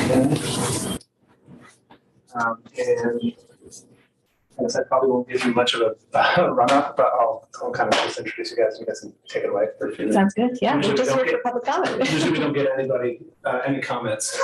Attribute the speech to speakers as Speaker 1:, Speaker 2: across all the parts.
Speaker 1: And I guess I probably won't give you much of a run-up, but I'll kind of just introduce you guys. You guys can take it away for a few minutes.
Speaker 2: Sounds good. Yeah,
Speaker 1: Usually
Speaker 2: we're just
Speaker 1: we don't
Speaker 2: here for public comment.
Speaker 1: Usually we don't get anybody any comments.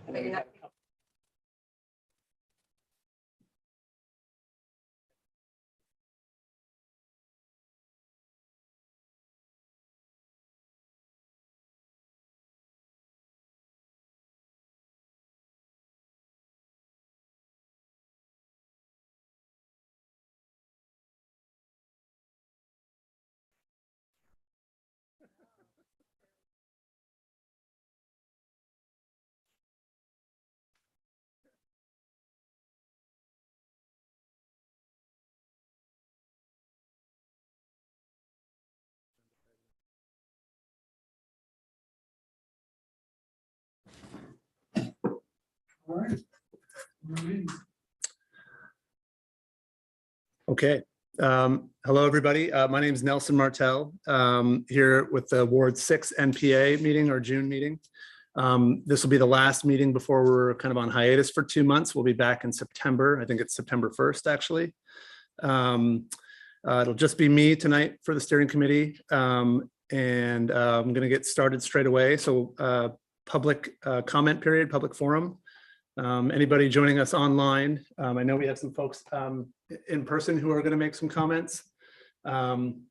Speaker 2: But you're not.
Speaker 1: All right.
Speaker 3: Okay. Hello, everybody. My name is Nelson Martel, here with the Ward 6 NPA meeting, or June meeting. This will be the last meeting before we're kind of on hiatus for 2 months. We'll be back in September. I think it's September 1st, actually. It'll just be me tonight for the steering committee. I'm going to get started straight away. So public comment period, public forum. Anybody joining us online? I know we have some folks in person who are going to make some comments. And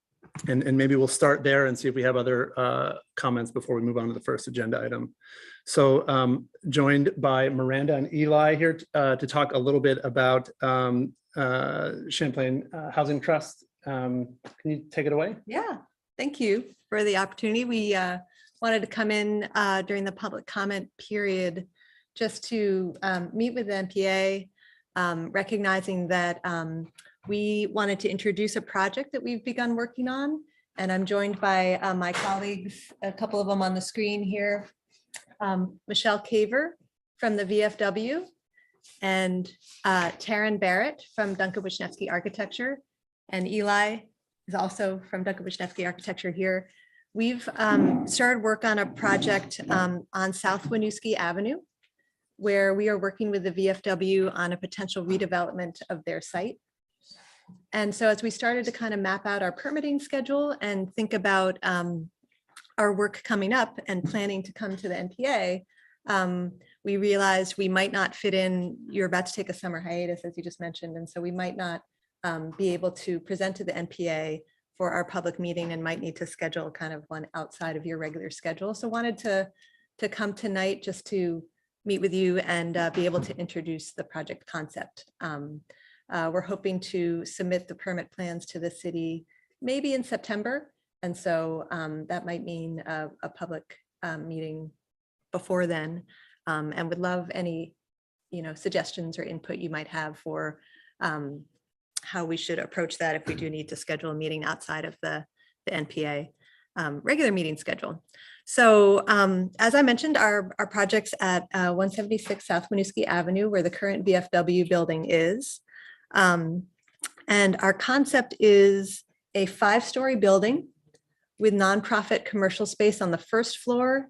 Speaker 3: maybe we'll start there and see if we have other comments before we move on to the first agenda item. So joined by Miranda and Eli here to talk a little bit about Champlain Housing Trust. Can you take it away?
Speaker 4: Yeah, thank you for the opportunity. We wanted to come in during the public comment period just to meet with the NPA, recognizing that we wanted to introduce a project that we've begun working on. And I'm joined by my colleagues, a couple of them on the screen here. Michelle Caver from the VFW and Taryn Barrett from Duncan Wisniewski Architecture. And Eli is also from Duncan Wisniewski Architecture here. We've started work on a project on South Winooski Avenue, where we are working with the VFW on a potential redevelopment of their site. And so as we started to kind of map out our permitting schedule and think about our work coming up and planning to come to the NPA, we realized we might not fit in. You're about to take a summer hiatus, as you just mentioned, and so we might not be able to present to the NPA for our public meeting and might need to schedule kind of one outside of your regular schedule. So wanted to come tonight just to meet with you and be able to introduce the project concept. We're hoping to submit the permit plans to the city maybe in September. And so that might mean a public meeting before then, and would love any, suggestions or input you might have for how we should approach that if we do need to schedule a meeting outside of the NPA regular meeting schedule. So as I mentioned, our project's at 176 South Winooski Avenue, where the current VFW building is. And our concept is a 5-story building with nonprofit commercial space on the first floor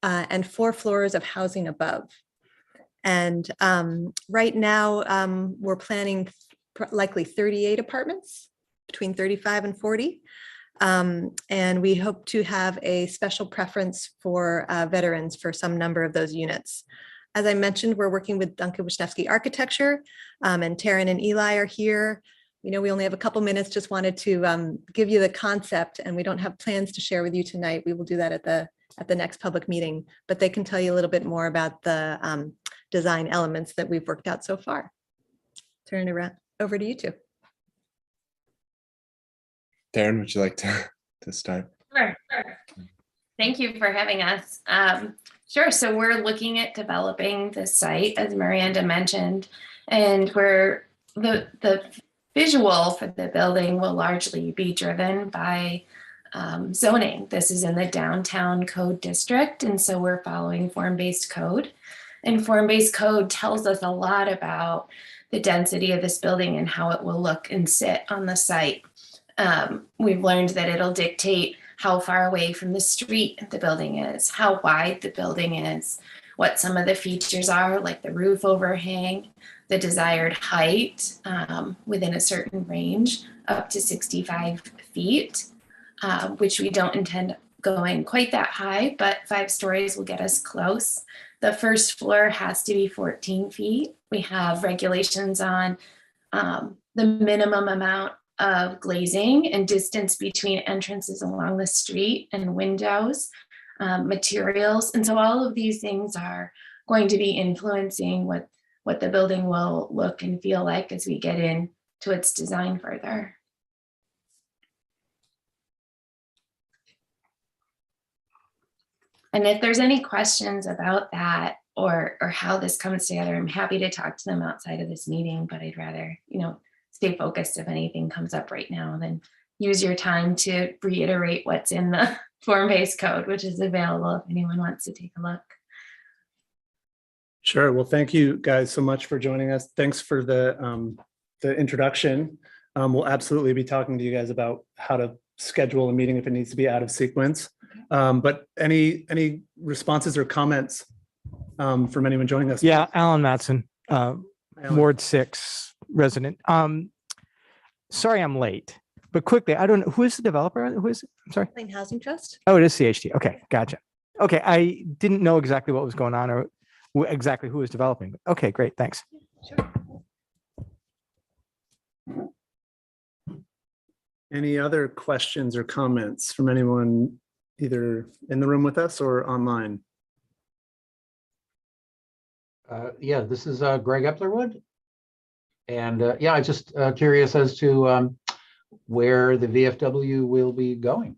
Speaker 4: and 4 floors of housing above. And right now we're planning likely 38 apartments, between 35 and 40. And we hope to have a special preference for veterans for some number of those units. As I mentioned, we're working with Duncan Wisniewski Architecture, and Taryn and Eli are here. We only have a couple minutes, just wanted to give you the concept, and we don't have plans to share with you tonight. We will do that at the next public meeting, but they can tell you a little bit more about the design elements that we've worked out so far. Turn it around over to you two.
Speaker 2: Darren, would you like to start?
Speaker 5: Sure. Thank you for having us. Sure. So we're looking at developing this site, as Miranda mentioned, and where the visual for the building will largely be driven by zoning. This is in the downtown code district, and so we're following form-based code. And form-based code tells us a lot about the density of this building and how it will look and sit on the site. We've learned that it'll dictate how far away from the street the building is, how wide the building is, what some of the features are, like the roof overhang, the desired height within a certain range, up to 65 feet, which we don't intend going quite that high, but 5 stories will get us close. The first floor has to be 14 feet. We have regulations on the minimum amount of glazing and distance between entrances along the street and windows, materials. And so all of these things are going to be influencing what the building will look and feel like as we get into its design further. And if there's any questions about that or how this comes together, I'm happy to talk to them outside of this meeting, but I'd rather, stay focused if anything comes up right now, then use your time to reiterate what's in the form-based code, which is available if anyone wants to take a look.
Speaker 3: Sure. Well, thank you guys so much for joining us. Thanks for the introduction. We'll absolutely be talking to you guys about how to schedule a meeting if it needs to be out of sequence. But any responses or comments from anyone joining us?
Speaker 6: Yeah, Alan Matson, Ward 6 resident. Sorry I'm late, but quickly, I don't know, who is the developer? Who is it? I'm sorry.
Speaker 4: Plain Housing Trust.
Speaker 6: Oh, it is CHT. Okay, gotcha. Okay, I didn't know exactly what was going on or exactly who was developing. Okay, great, thanks.
Speaker 4: Sure.
Speaker 3: Any other questions or comments from anyone either in the room with us or online?
Speaker 7: Yeah, this is Greg Eplerwood. And yeah, I just curious as to where the VFW will be going.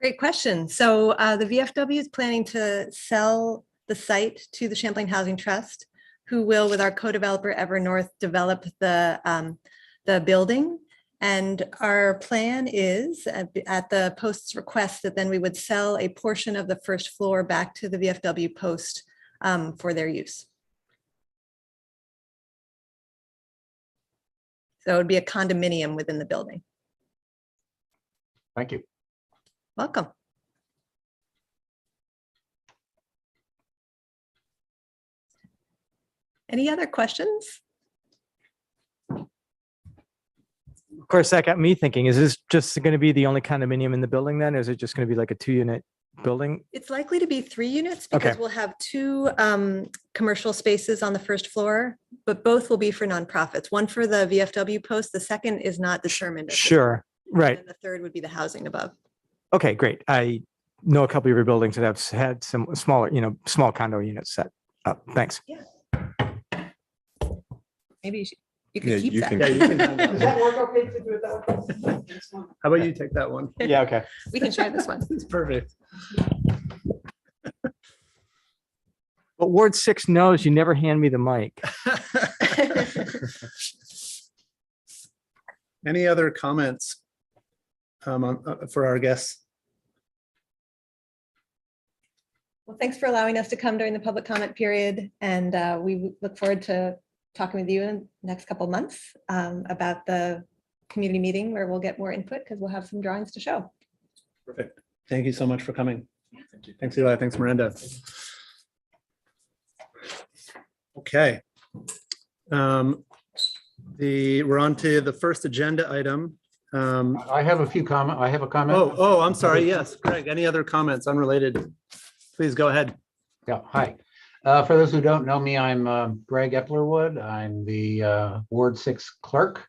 Speaker 4: Great question. So the VFW is planning to sell the site to the Champlain Housing Trust, who will, with our co-developer Evernorth, develop the building. And our plan is at the post's request that then we would sell a portion of the first floor back to the VFW post for their use. So it would be a condominium within the building.
Speaker 7: Thank you.
Speaker 4: Welcome. Any other questions?
Speaker 6: Of course, that got me thinking, is this just going to be the only condominium in the building then? Or is it just going to be like a 2-unit building?
Speaker 4: It's likely to be 3 units because
Speaker 6: Okay.
Speaker 4: we'll have 2 commercial spaces on the first floor, but both will be for nonprofits. One for the VFW post, the second is not determined. at this
Speaker 6: Sure,
Speaker 4: point.
Speaker 6: right.
Speaker 4: And the third would be the housing above.
Speaker 6: Okay, great. I know a couple of your buildings that have had some smaller, small condo units set up. Thanks.
Speaker 4: Maybe you should You
Speaker 2: Yeah,
Speaker 4: could keep
Speaker 2: you
Speaker 4: that.
Speaker 2: can
Speaker 3: Yeah, you can have
Speaker 1: Does
Speaker 3: that.
Speaker 1: that work okay to do it that way?
Speaker 3: How about you take that one?
Speaker 6: Yeah, okay.
Speaker 4: We can share this one.
Speaker 3: It's perfect.
Speaker 6: But Ward 6 knows you never hand me the mic.
Speaker 3: Any other comments for our guests?
Speaker 4: Well, thanks for allowing us to come during the public comment period. And we look forward to talking with you in the next couple of months about the community meeting where we'll get more input because we'll have some drawings to show.
Speaker 3: Perfect. Thank you so much for coming. Thanks, Eli. Thanks, Miranda. Okay. We're on to the first agenda item.
Speaker 7: I have a few comment. I have a comment.
Speaker 3: Oh, I'm sorry. Yes, Greg, any other comments unrelated? Please go ahead.
Speaker 7: Yeah, hi. For those who don't know me, I'm Greg Eplerwood. I'm the Ward 6 clerk.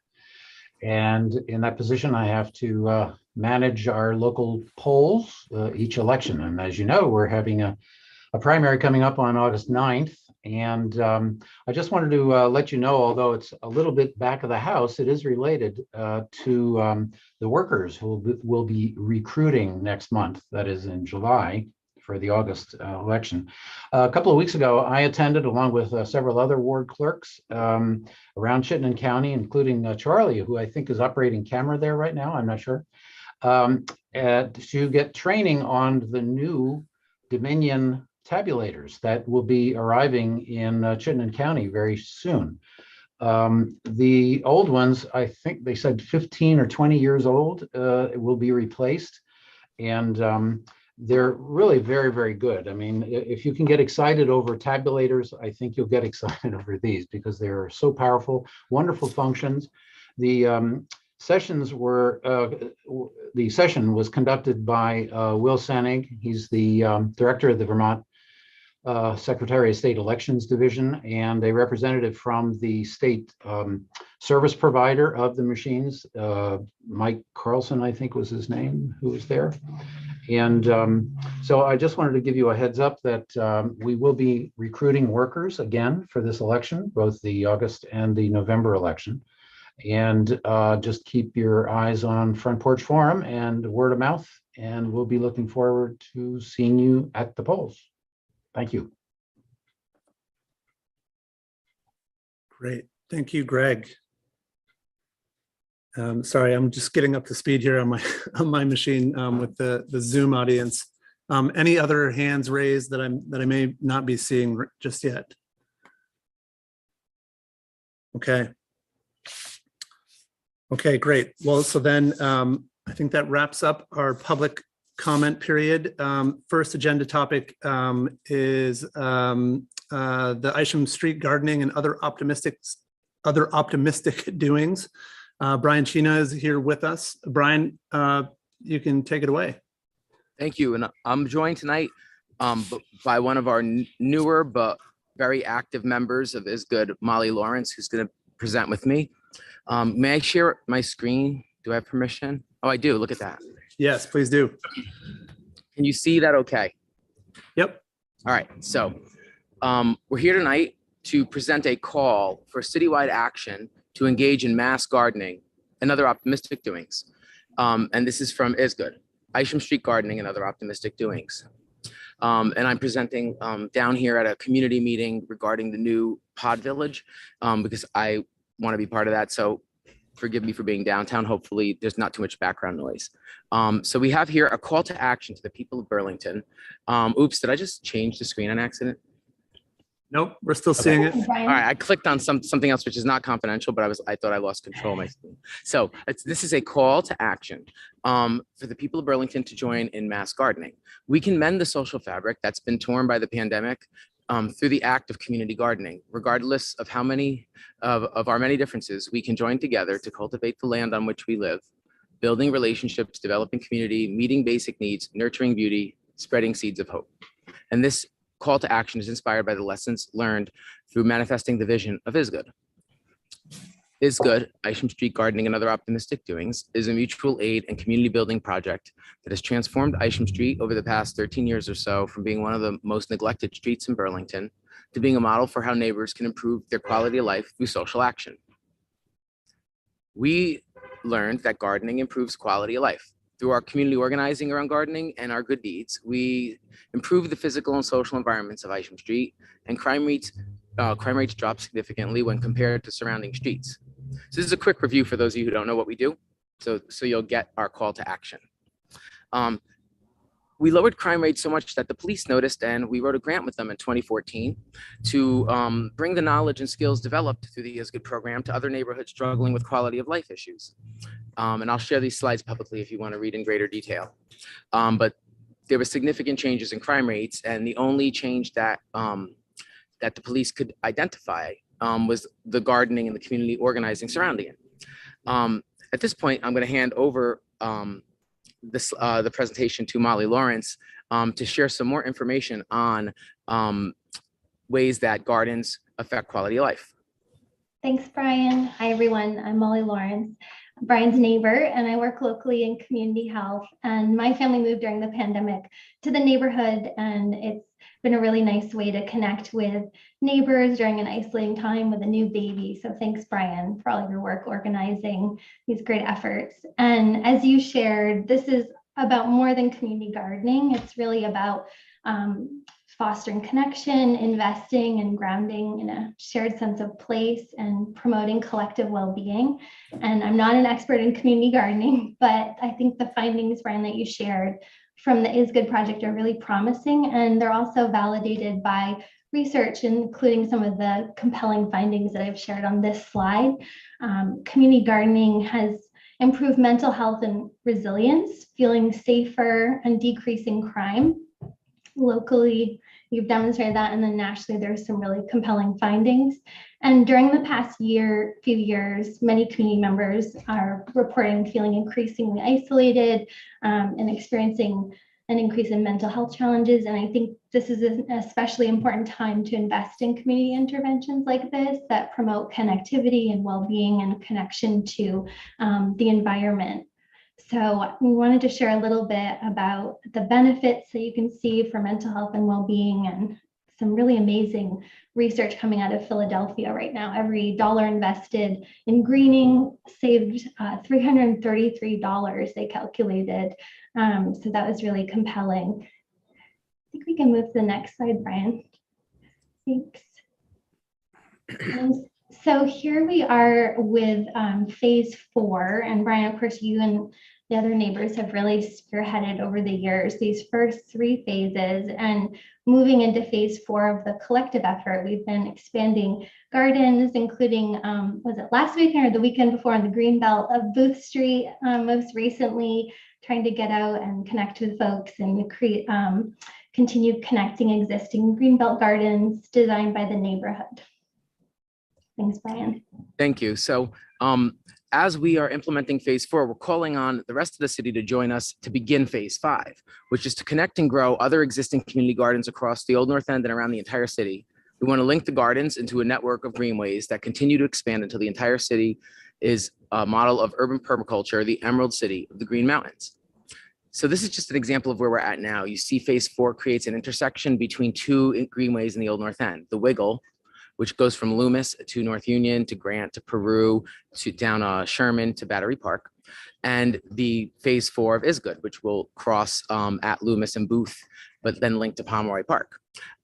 Speaker 7: And in that position, I have to manage our local polls each election. And as you know, we're having a primary coming up on August 9th. And I just wanted to let you know, although it's a little bit back of the house, it is related to the workers who will be recruiting next month, that is in July, for the August election. A couple of weeks ago, I attended along with several other ward clerks around Chittenden County, including Charlie, who I think is operating camera there right now, I'm not sure, to get training on the new Dominion tabulators that will be arriving in Chittenden County very soon. The old ones, I think they said 15 or 20 years old, will be replaced. And they're really very, very good. I mean, if you can get excited over tabulators, I think you'll get excited over these because they're so powerful, wonderful functions. The sessions were, the session was conducted by Will Sanig. He's the director of the Vermont Secretary of State Elections Division, and a representative from the state service provider of the machines, Mike Carlson, I think was his name, who was there. And so I just wanted to give you a heads up that we will be recruiting workers again for this election, both the August and the November election. And just keep your eyes on Front Porch Forum and word of mouth, and we'll be looking forward to seeing you at the polls. Thank you.
Speaker 3: Great. Thank you, Greg. Sorry, I'm just getting up to speed here on my machine with the Zoom audience. Any other hands raised that I may not be seeing just yet? Okay. Okay, great. Well, so then I think that wraps up our public comment period. First agenda topic is the Isham Street gardening and other optimistic doings. Brian Chena is here with us. Brian, you can take it away.
Speaker 8: Thank you. And I'm joined tonight by one of our newer but very active members of Is Good, Molly Lawrence, who's going to present with me. May I share my screen? Do I have permission? Oh, I do. Look at that.
Speaker 3: Yes, please do.
Speaker 8: Can you see that okay?
Speaker 3: Yep.
Speaker 8: All right. So we're here tonight to present a call for citywide action to engage in mass gardening and other optimistic doings. And this is from Is Good, Isham Street Gardening and Other Optimistic Doings. And I'm presenting down here at a community meeting regarding the new pod village because I want to be part of that. So forgive me for being downtown. Hopefully there's not too much background noise. So we have here a call to action to the people of Burlington. Oops, did I just change the screen on accident?
Speaker 3: Nope, we're still seeing it.
Speaker 8: All right, I clicked on something else which is not confidential, but I thought I lost control of my screen. So this is a call to action for the people of Burlington to join in mass gardening. We can mend the social fabric that's been torn by the pandemic through the act of community gardening. Regardless of how many of our many differences, we can join together to cultivate the land on which we live, building relationships, developing community, meeting basic needs, nurturing beauty, spreading seeds of hope. And this call to action is inspired by the lessons learned through manifesting the vision of Is Good. Is Good, Isham Street Gardening and Other Optimistic Doings is a mutual aid and community building project that has transformed Isham Street over the past 13 years or so from being one of the most neglected streets in Burlington to being a model for how neighbors can improve their quality of life through social action. We learned that gardening improves quality of life. Through our community organizing around gardening and our good deeds, we improve the physical and social environments of Isham Street, and crime rates drop significantly when compared to surrounding streets. So this is a quick review for those of you who don't know what we do, so you'll get our call to action. We lowered crime rates so much that the police noticed, and we wrote a grant with them in 2014 to bring the knowledge and skills developed through the Is Good program to other neighborhoods struggling with quality of life issues. And I'll share these slides publicly if you want to read in greater detail. But there were significant changes in crime rates, and the only change that that the police could identify was the gardening and the community organizing surrounding it. At this point, I'm going to hand over the presentation to Molly Lawrence to share some more information on ways that gardens affect quality of life.
Speaker 9: Thanks, Brian. Hi, everyone. I'm Molly Lawrence, Brian's neighbor, and I work locally in community health. And my family moved during the pandemic to the neighborhood, and it's been a really nice way to connect with neighbors during an isolating time with a new baby. So thanks, Brian, for all of your work organizing these great efforts. And as you shared, this is about more than community gardening. It's really about fostering connection, investing and grounding in a shared sense of place, and promoting collective well-being. And I'm not an expert in community gardening, but I think the findings, Brian, that you shared from the Is Good project are really promising, and they're also validated by research, including some of the compelling findings that I've shared on this slide. Community gardening has improved mental health and resilience, feeling safer and decreasing crime. Locally, you've demonstrated that, and then nationally, there's some really compelling findings. And during the past few years, many community members are reporting feeling increasingly isolated and experiencing an increase in mental health challenges. And I think this is an especially important time to invest in community interventions like this that promote connectivity and well-being and connection to the environment. So we wanted to share a little bit about the benefits that you can see for mental health and well-being, and some really amazing research coming out of Philadelphia right now. Every dollar invested in greening saved $333, they calculated. So that was really compelling. I think we can move to the next slide, Brian. Thanks. So here we are with phase 4, and Brian, of course, you and the other neighbors have really spearheaded over the years these first 3 phases, and moving into phase 4 of the collective effort, we've been expanding gardens, including, was it last weekend or the weekend before, on the Greenbelt of Booth Street, most recently, trying to get out and connect with folks and create, continue connecting existing Greenbelt gardens designed by the neighborhood. Thanks, Brian.
Speaker 8: Thank you. So as we are implementing phase 4, we're calling on the rest of the city to join us to begin phase 5, which is to connect and grow other existing community gardens across the Old North End and around the entire city. We want to link the gardens into a network of greenways that continue to expand until the entire city is a model of urban permaculture, the Emerald City of the Green Mountains. So this is just an example of where we're at now. You see phase 4 creates an intersection between 2 greenways in the Old North End, the Wiggle, which goes from Loomis to North Union to Grant to Peru to down Sherman to Battery Park, and the phase 4 of Is Good, which will cross at Loomis and Booth, but then link to Pomeroy Park.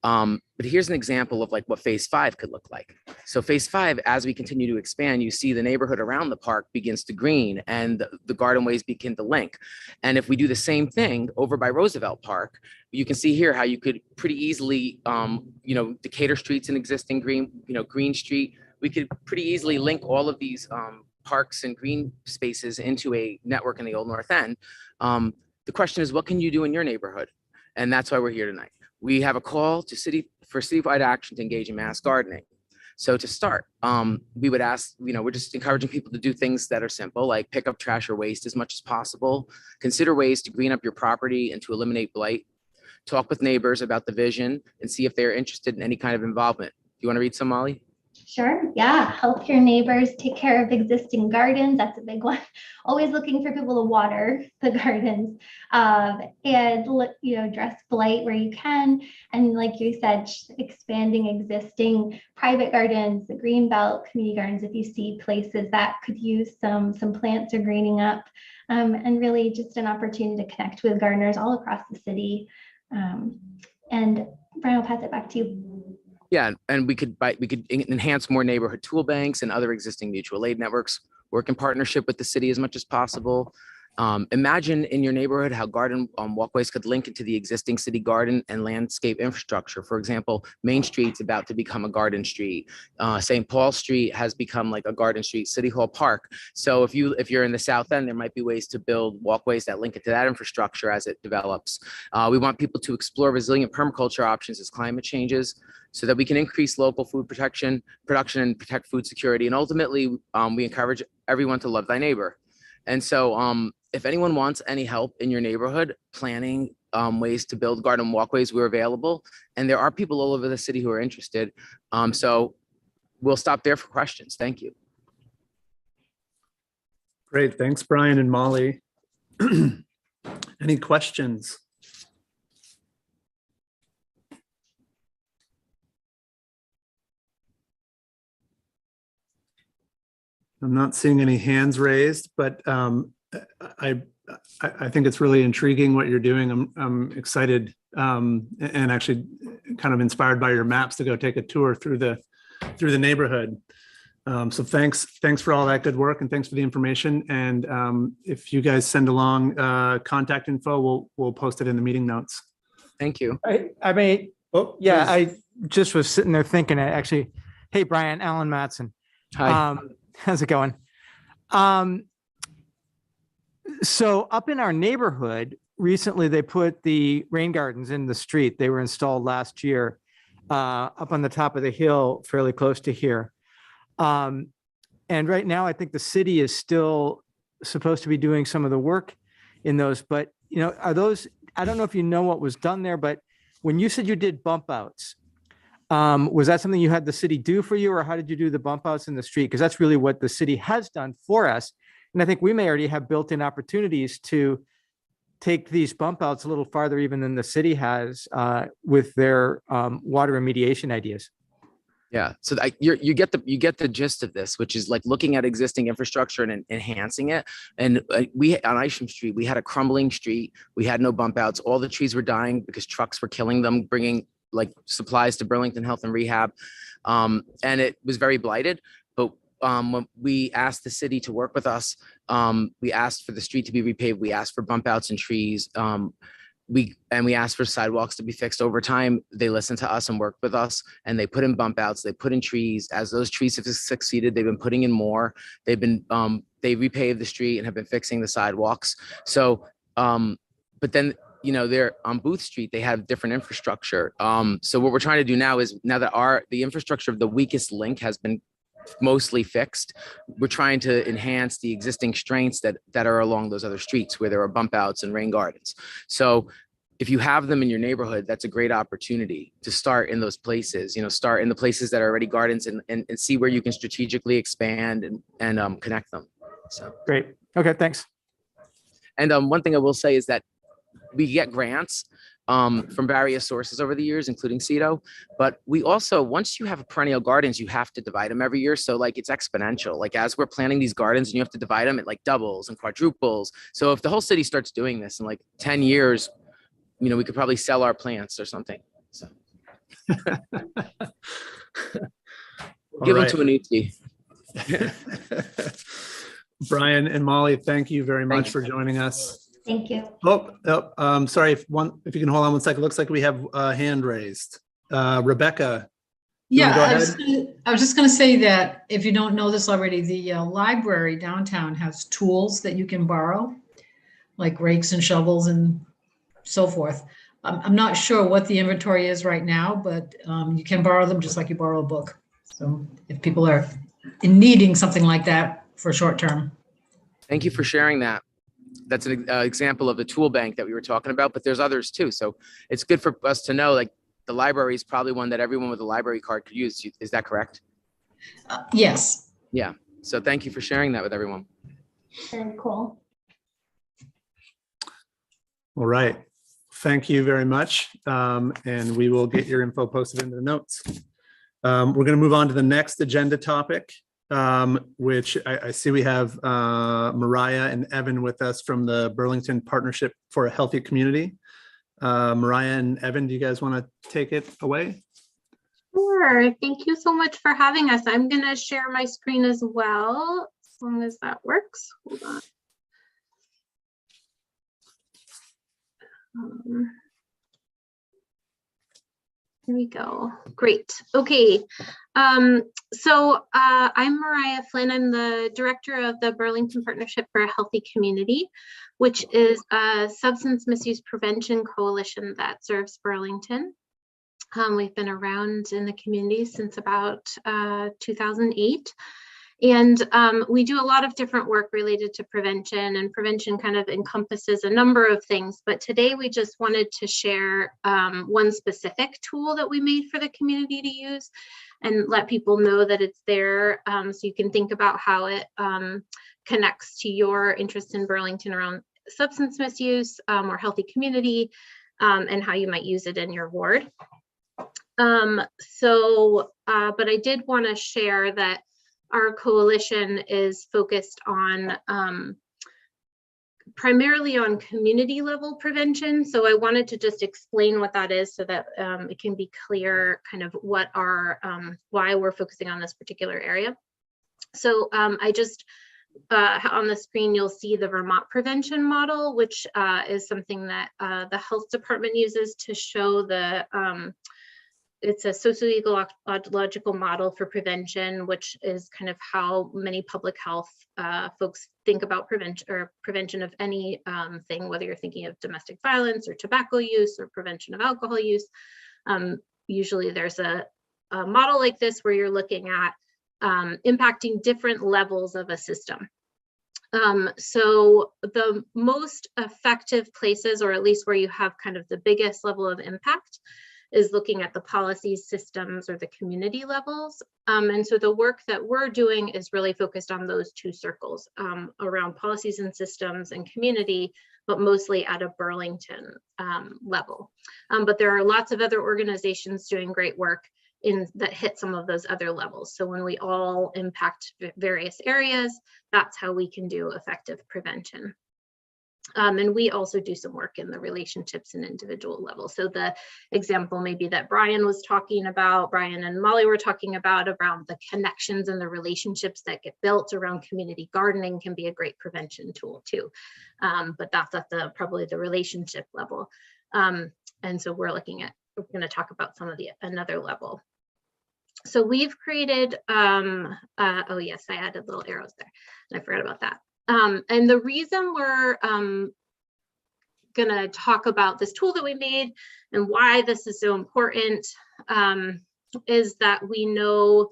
Speaker 8: But here's an example of like what phase 5 could look like. So phase 5, as we continue to expand, you see the neighborhood around the park begins to green and the garden ways begin to link. And if we do the same thing over by Roosevelt Park, you can see here how you could pretty easily, Decatur Street's an existing green, Green Street. We could pretty easily link all of these parks and green spaces into a network in the Old North End. The question is, what can you do in your neighborhood? And that's why we're here tonight. We have a call to citywide action to engage in mass gardening. So to start, we would ask, we're just encouraging people to do things that are simple, like pick up trash or waste as much as possible, consider ways to green up your property and to eliminate blight, talk with neighbors about the vision and see if they're interested in any kind of involvement. Do you want to read some, Molly?
Speaker 9: Sure. Yeah. Help your neighbors take care of existing gardens. That's a big one. Always looking for people to water the gardens, address blight where you can. And like you said, expanding existing private gardens, the green belt community gardens. If you see places that could use some plants or greening up, and really just an opportunity to connect with gardeners all across the city. And Brian, I'll pass it back to you.
Speaker 8: Yeah, and we could enhance more neighborhood tool banks and other existing mutual aid networks, work in partnership with the city as much as possible. Imagine in your neighborhood how garden walkways could link into the existing city garden and landscape infrastructure. For example, Main Street's about to become a garden street. St. Paul Street has become like a garden street, City Hall Park. So if you're in the South End, there might be ways to build walkways that link into that infrastructure as it develops. We want people to explore resilient permaculture options as climate changes, so that we can increase local food production and protect food security. And ultimately, we encourage everyone to love thy neighbor. And so if anyone wants any help in your neighborhood planning ways to build garden walkways, we're available. And there are people all over the city who are interested. So we'll stop there for questions. Thank you.
Speaker 3: Great. Thanks, Brian and Molly. Any questions? I'm not seeing any hands raised, but I think it's really intriguing what you're doing. I'm excited and actually kind of inspired by your maps to go take a tour through the neighborhood. So thanks for all that good work, and thanks for the information. And if you guys send along contact info, we'll post it in the meeting notes.
Speaker 8: Thank you.
Speaker 6: I just was sitting there thinking, actually, hey, Brian, Alan Matson.
Speaker 8: Hi.
Speaker 6: How's it going? So up in our neighborhood, recently they put the rain gardens in the street. They were installed last year up on the top of the hill, fairly close to here. And right now, I think the city is still supposed to be doing some of the work in those. But, are those, I don't know if you know what was done there, but when you said you did bump outs, was that something you had the city do for you, or how did you do the bump outs in the street? Because that's really what the city has done for us. And I think we may already have built-in opportunities to take these bump outs a little farther even than the city has with their water remediation ideas.
Speaker 8: Yeah, so you get the gist of this, which is like looking at existing infrastructure and enhancing it. And we on Isham Street, we had a crumbling street. We had no bump outs. All the trees were dying because trucks were killing them, bringing like supplies to Burlington Health and Rehab, and it was very blighted. But when we asked the city to work with us, we asked for the street to be repaved. We asked for bump outs and trees. We asked for sidewalks to be fixed. Over time. They listened to us and worked with us, and they put in bump outs, they put in trees. As those trees have succeeded, they've been putting in more. They've been they repaved the street and have been fixing the sidewalks. So but then they're on Booth Street, they have different infrastructure. So what we're trying to do now is, now that the infrastructure of the weakest link has been mostly fixed, we're trying to enhance the existing strengths that are along those other streets where there are bump outs and rain gardens. So if you have them in your neighborhood, that's a great opportunity to start in those places, start in the places that are already gardens and see where you can strategically expand and connect them. So
Speaker 6: great. Okay, thanks.
Speaker 8: And one thing I will say is that we get grants from various sources over the years, including CEDO. But we also, once you have perennial gardens, you have to divide them every year. So like it's exponential. Like as we're planting these gardens and you have to divide them, it like doubles and quadruples. So if the whole city starts doing this in like 10 years, we could probably sell our plants or something. So give them to Anuti.
Speaker 3: Brian and Molly, thank you very much for joining us.
Speaker 9: Thank you.
Speaker 3: Sorry, if you can hold on one second. Looks like we have a hand raised. Rebecca.
Speaker 10: Yeah, I was just going to say that if you don't know this already, the library downtown has tools that you can borrow, like rakes and shovels and so forth. I'm not sure what the inventory is right now, but you can borrow them just like you borrow a book. So if people are needing something like that for short term.
Speaker 8: Thank you for sharing that. That's an example of the tool bank that we were talking about, but there's others too. So it's good for us to know, like the library is probably one that everyone with a library card could use. Is that correct?
Speaker 10: Yes.
Speaker 8: Yeah. So thank you for sharing that with everyone.
Speaker 9: Very cool.
Speaker 3: All right. Thank you very much. And we will get your info posted into the notes. We're going to move on to the next agenda topic, which I see we have Mariah and Evan with us from the Burlington Partnership for a Healthy Community. Mariah and Evan, do you guys want to take it away?
Speaker 11: Sure. Thank you so much for having us. I'm going to share my screen as well, as long as that works. Hold on. Here we go. Great. Okay. So I'm Mariah Flynn. I'm the director of the Burlington Partnership for a Healthy Community, which is a substance misuse prevention coalition that serves Burlington. We've been around in the community since about 2008. And we do a lot of different work related to prevention, and prevention kind of encompasses a number of things. But today we just wanted to share one specific tool that we made for the community to use and let people know that it's there, so you can think about how it connects to your interest in Burlington around substance misuse or healthy community, and how you might use it in your ward. But I did want to share that our coalition is focused on primarily on community level prevention. So I wanted to just explain what that is so that it can be clear kind of what our why we're focusing on this particular area. So I just on the screen, you'll see the Vermont prevention model, which is something that the health department uses to show the it's a socio-ecological model for prevention, which is kind of how many public health folks think about prevention of any thing, whether you're thinking of domestic violence or tobacco use or prevention of alcohol use. Usually there's a model like this where you're looking at impacting different levels of a system. So the most effective places, or at least where you have kind of the biggest level of impact, is looking at the policies, systems, or the community levels. And so the work that we're doing is really focused on those two circles around policies and systems and community, but mostly at a Burlington level. But there are lots of other organizations doing great work that hit some of those other levels. So when we all impact various areas, that's how we can do effective prevention. And we also do some work in the relationships and individual level. So the example maybe that Brian was talking about, Brian and Molly were talking about around the connections and the relationships that get built around community gardening can be a great prevention tool too. But that's at probably the relationship level. And so we're going to talk about some of another level. So we've created, oh yes, I added little arrows there and I forgot about that. And the reason we're going to talk about this tool that we made and why this is so important is that we know,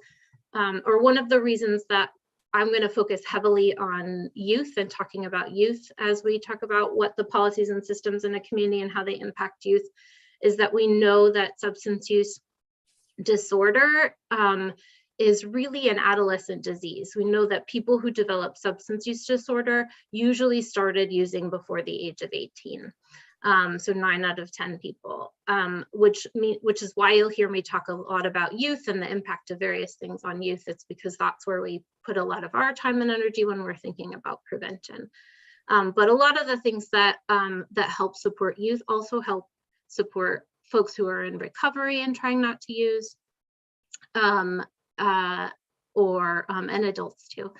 Speaker 11: or one of the reasons that I'm going to focus heavily on youth and talking about youth as we talk about what the policies and systems in a community and how they impact youth, is that we know that substance use disorder is really an adolescent disease. We know that people who develop substance use disorder usually started using before the age of 18. So 9 out of 10 people, which is why you'll hear me talk a lot about youth and the impact of various things on youth. It's because that's where we put a lot of our time and energy when we're thinking about prevention. But a lot of the things that help support youth also help support folks who are in recovery and trying not to use, and adults too.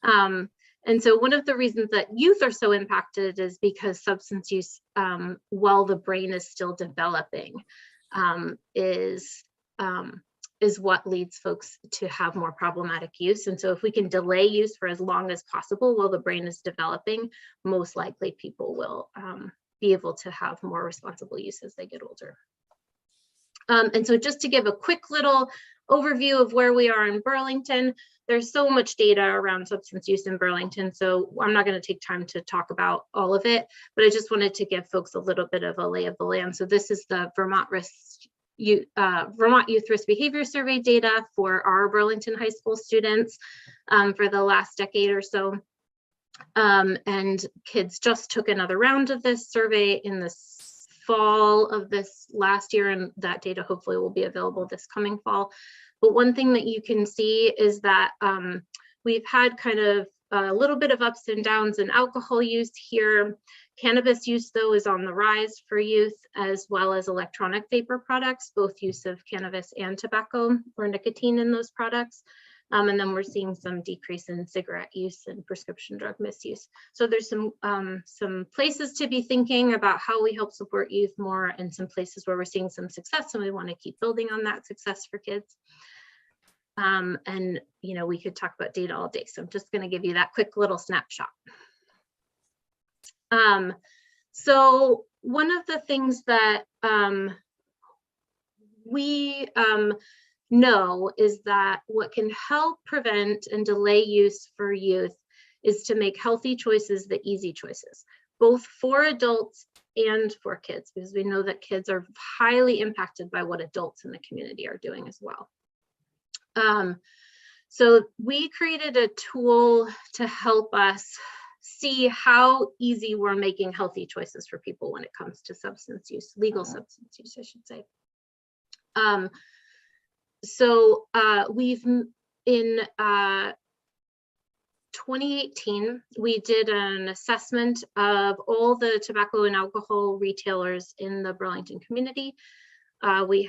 Speaker 11: And so one of the reasons that youth are so impacted is because substance use, while the brain is still developing, is what leads folks to have more problematic use. And so if we can delay use for as long as possible while the brain is developing, most likely people will be able to have more responsible use as they get older. And so just to give a quick little overview of where we are in Burlington, there's so much data around substance use in Burlington, so I'm not going to take time to talk about all of it, but I just wanted to give folks a little bit of a lay of the land. So this is the Vermont Risk Vermont Youth Risk Behavior Survey data for our Burlington High School students for the last decade or so. And kids just took another round of this survey in the fall of this last year, and that data hopefully will be available this coming fall. But one thing that you can see is that we've had kind of a little bit of ups and downs in alcohol use here. Cannabis use, though, is on the rise for youth, as well as electronic vapor products, both use of cannabis and tobacco or nicotine in those products. And then we're seeing some decrease in cigarette use and prescription drug misuse. So there's some places to be thinking about how we help support youth more, and some places where we're seeing some success, and we want to keep building on that success for kids. And you know, we could talk about data all day, so I'm just going to give you that quick little snapshot. So one of the things that we know is that what can help prevent and delay use for youth is to make healthy choices the easy choices, both for adults and for kids, because we know that kids are highly impacted by what adults in the community are doing as well. So we created a tool to help us see how easy we're making healthy choices for people when it comes to substance use, legal substance use, I should say. So we've, in 2018, we did an assessment of all the tobacco and alcohol retailers in the Burlington community. We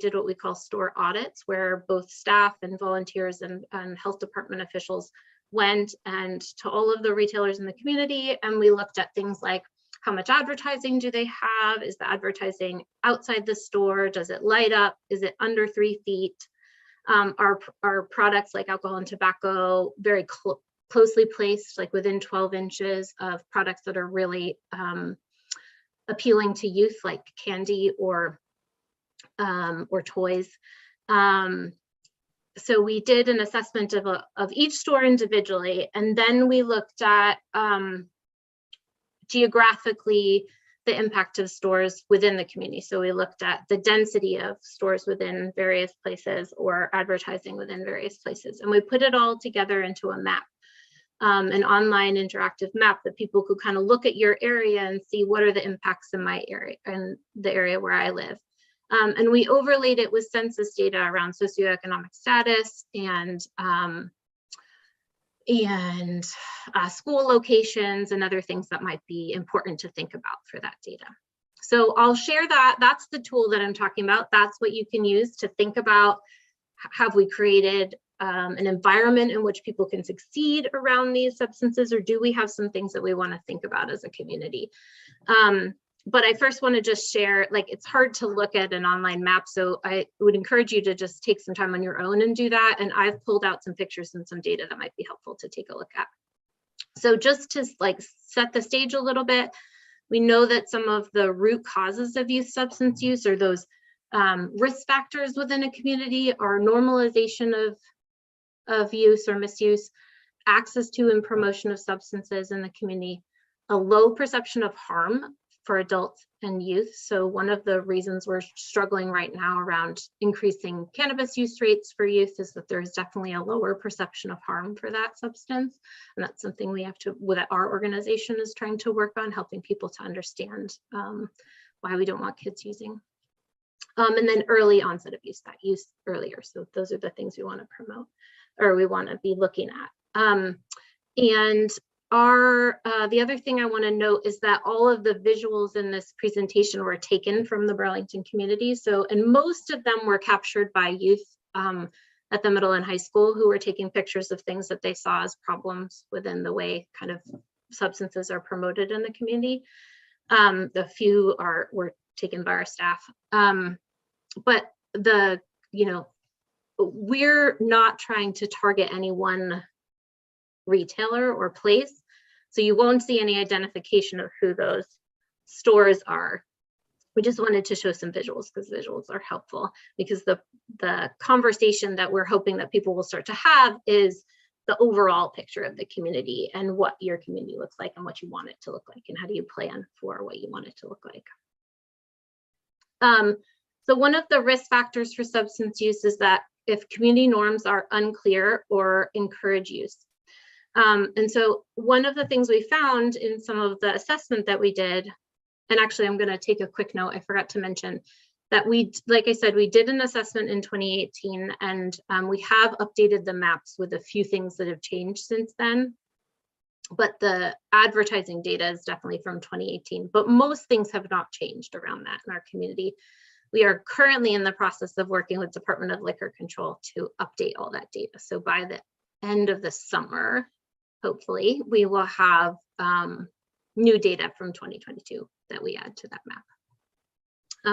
Speaker 11: did what we call store audits, where both staff and volunteers and health department officials went and to all of the retailers in the community, and we looked at things like how much advertising do they have? Is the advertising outside the store? Does it light up? Is it under 3 feet? Are products like alcohol and tobacco very closely placed, like within 12 inches of products that are really appealing to youth, like candy or toys? So we did an assessment of each store individually, and then we looked at geographically the impact of stores within the community. So we looked at the density of stores within various places or advertising within various places, and we put it all together into a map, an online interactive map that people could kind of look at your area and see what are the impacts in my area and the area where I live. And we overlaid it with census data around socioeconomic status and school locations and other things that might be important to think about for that data. So I'll share that. That's the tool that I'm talking about. That's what you can use to think about, have we created an environment in which people can succeed around these substances, or do we have some things that we want to think about as a community? But I first want to just share, like, it's hard to look at an online map, so I would encourage you to just take some time on your own and do that. And I've pulled out some pictures and some data that might be helpful to take a look at. So just to like set the stage a little bit, we know that some of the root causes of youth substance use, or those risk factors within a community, are normalization of use or misuse, access to and promotion of substances in the community, a low perception of harm for adults and youth. So one of the reasons we're struggling right now around increasing cannabis use rates for youth is that there's definitely a lower perception of harm for that substance. And that's something we have to, that our organization is trying to work on, helping people to understand why we don't want kids using. And then early onset of use, that use earlier. So those are the things we want to promote, or we want to be looking at. And the other thing I want to note is that all of the visuals in this presentation were taken from the Burlington community. So, and most of them were captured by youth at the middle and high school, who were taking pictures of things that they saw as problems within the way kind of substances are promoted in the community. The few were taken by our staff. But we're not trying to target any one retailer or place. So you won't see any identification of who those stores are. We just wanted to show some visuals because visuals are helpful, because the conversation that we're hoping that people will start to have is the overall picture of the community and what your community looks like and what you want it to look like, and how do you plan for what you want it to look like. So one of the risk factors for substance use is that if community norms are unclear or encourage use. And so one of the things we found in some of the assessment that we did, and actually I'm going to take a quick note, I forgot to mention that like I said, we did an assessment in 2018, and we have updated the maps with a few things that have changed since then. But the advertising data is definitely from 2018, but most things have not changed around that in our community. We are currently in the process of working with Department of Liquor Control to update all that data. So by the end of the summer, hopefully, we will have new data from 2022 that we add to that map.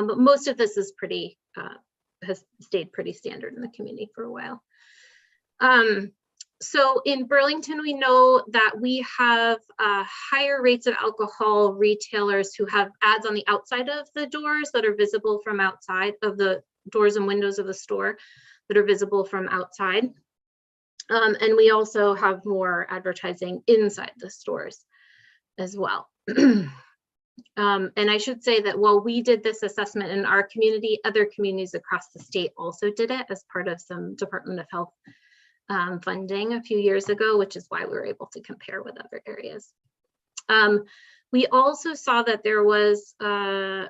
Speaker 11: But most of this is has stayed pretty standard in the community for a while. So in Burlington, we know that we have higher rates of alcohol retailers who have ads on the outside of the doors that are visible from outside of the doors and windows of the store that are visible from outside. And we also have more advertising inside the stores as well. And I should say that while we did this assessment in our community, other communities across the state also did it as part of some Department of Health funding a few years ago, which is why we were able to compare with other areas. We also saw that there was a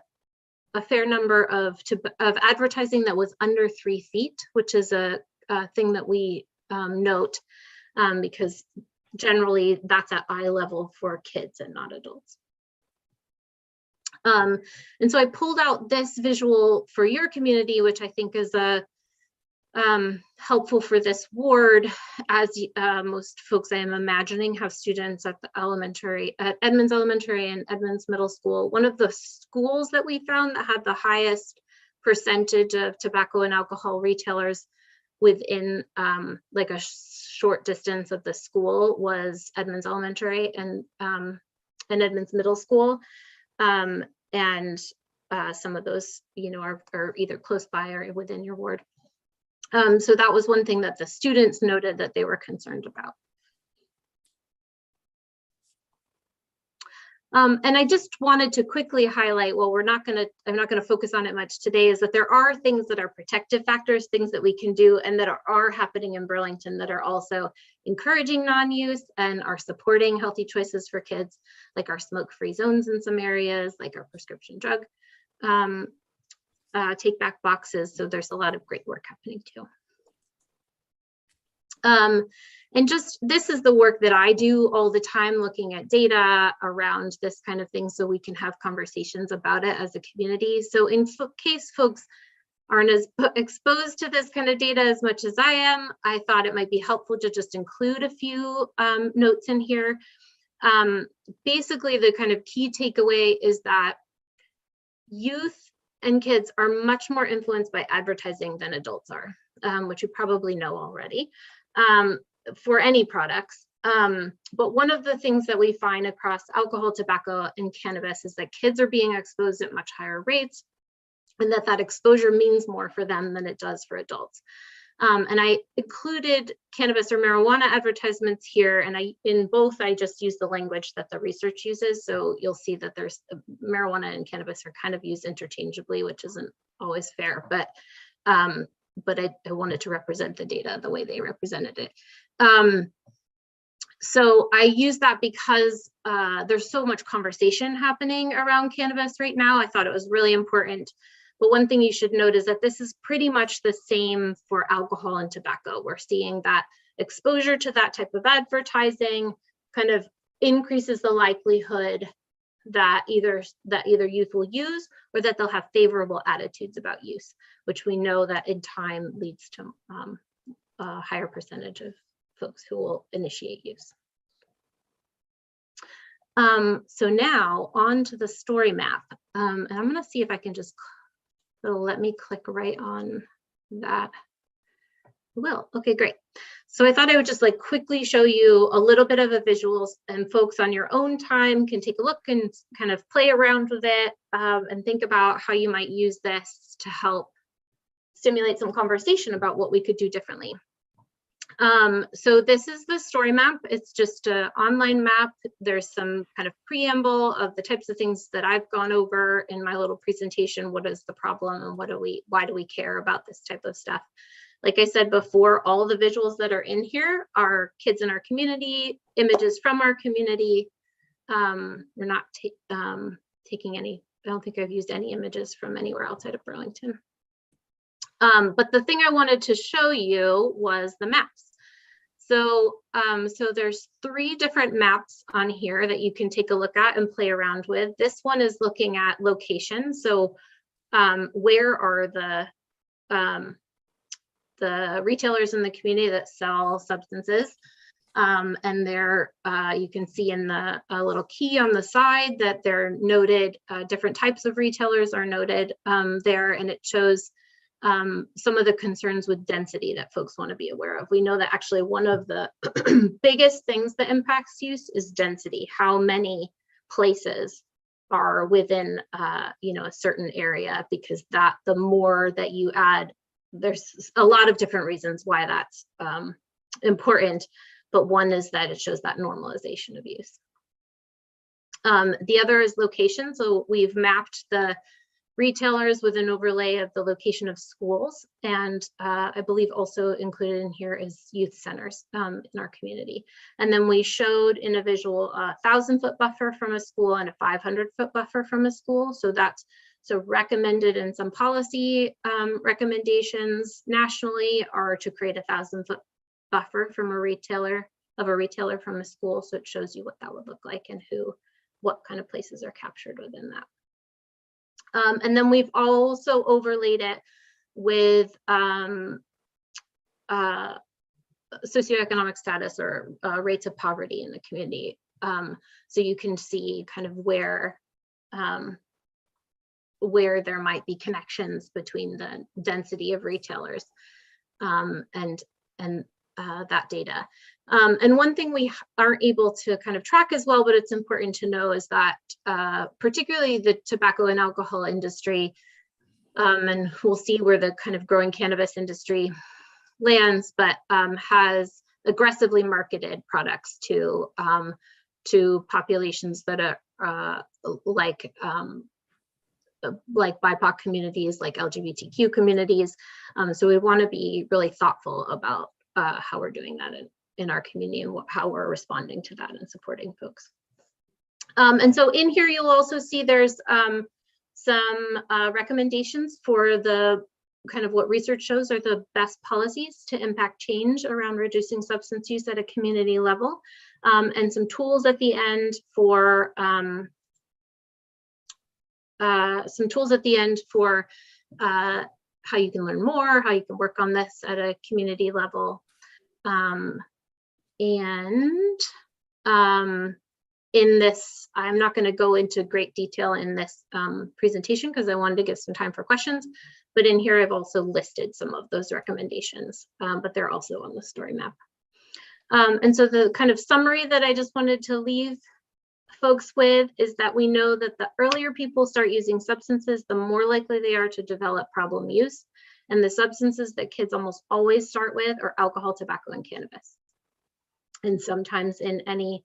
Speaker 11: fair number of advertising that was under 3 feet, which is a thing that we note because generally that's at eye level for kids and not adults. And so I pulled out this visual for your community, which I think is helpful for this ward, as most folks I am imagining have students at the at Edmonds Elementary and Edmonds Middle School. One of the schools that we found that had the highest percentage of tobacco and alcohol retailers within like a short distance of the school was Edmonds Elementary and Edmonds Middle School. And some of those, are either close by or within your ward. So that was one thing that the students noted that they were concerned about. And I just wanted to quickly highlight, well, I'm not gonna focus on it much today, is that there are things that are protective factors, things that we can do and that are happening in Burlington that are also encouraging non-use and are supporting healthy choices for kids, like our smoke-free zones in some areas, like our prescription drug take back boxes. So there's a lot of great work happening too. And just, this is the work that I do all the time, looking at data around this kind of thing so we can have conversations about it as a community. So in case folks aren't as exposed to this kind of data as much as I am, I thought it might be helpful to just include a few notes in here. Basically, the kind of key takeaway is that youth and kids are much more influenced by advertising than adults are, which you probably know already. For any products. But one of the things that we find across alcohol, tobacco, and cannabis is that kids are being exposed at much higher rates, and that exposure means more for them than it does for adults. And I included cannabis or marijuana advertisements here, and in both I just use the language that the research uses. So you'll see that there's marijuana and cannabis are kind of used interchangeably, which isn't always fair, but I wanted to represent the data the way they represented it. So I use that because there's so much conversation happening around cannabis right now. I thought it was really important. But one thing you should note is that this is pretty much the same for alcohol and tobacco. We're seeing that exposure to that type of advertising kind of increases the likelihood that either youth will use or that they'll have favorable attitudes about use, which we know that in time leads to a higher percentage of folks who will initiate use. So now on to the story map. And I'm gonna see if I can just, it'll let me click right on that. Will, okay, great. So I thought I would just like quickly show you a little bit of a visuals, and folks on your own time can take a look and kind of play around with it and think about how you might use this to help stimulate some conversation about what we could do differently. So this is the story map. It's just an online map. There's some kind of preamble of the types of things that I've gone over in my little presentation. What is the problem and why do we care about this type of stuff? Like I said before, all the visuals that are in here are kids in our community, images from our community. We're not taking any, I don't think I've used any images from anywhere outside of Burlington. But the thing I wanted to show you was the maps. So, so there's 3 different maps on here that you can take a look at and play around with. This one is looking at location. So where are the retailers in the community that sell substances? And there you can see in the little key on the side that they're noted, different types of retailers are noted there, and it shows some of the concerns with density that folks want to be aware of. We know that actually one of the biggest things that impacts use is density. How many places are within you know, a certain area, because that the more that you add, there's a lot of different reasons why that's important, but one is that it shows that normalization of use. The other is location. So we've mapped the retailers with an overlay of the location of schools, and I believe also included in here is youth centers in our community. And then we showed in a visual 1,000-foot buffer from a school and a 500-foot buffer from a school. So that's recommended in some policy recommendations nationally are to create a 1,000-foot buffer from a retailer from a school. So it shows you what that would look like and what kind of places are captured within that. And then we've also overlaid it with socioeconomic status or rates of poverty in the community. So you can see kind of where there might be connections between the density of retailers and that data. And one thing we aren't able to kind of track as well, but it's important to know, is that particularly the tobacco and alcohol industry, and we'll see where the kind of growing cannabis industry lands, but has aggressively marketed products to populations that are like BIPOC communities, like LGBTQ communities. So we want to be really thoughtful about how we're doing that in our community and how we're responding to that and supporting folks. And so in here, you'll also see there's some recommendations for the kind of what research shows are the best policies to impact change around reducing substance use at a community level, and some tools at the end for how you can learn more, how you can work on this at a community level. In this, I'm not going to go into great detail in this presentation because I wanted to give some time for questions, but in here I've also listed some of those recommendations, but they're also on the story map. And so the kind of summary that I just wanted to leave folks with is that we know that the earlier people start using substances, the more likely they are to develop problem use. And the substances that kids almost always start with are alcohol, tobacco, and cannabis. And sometimes in any,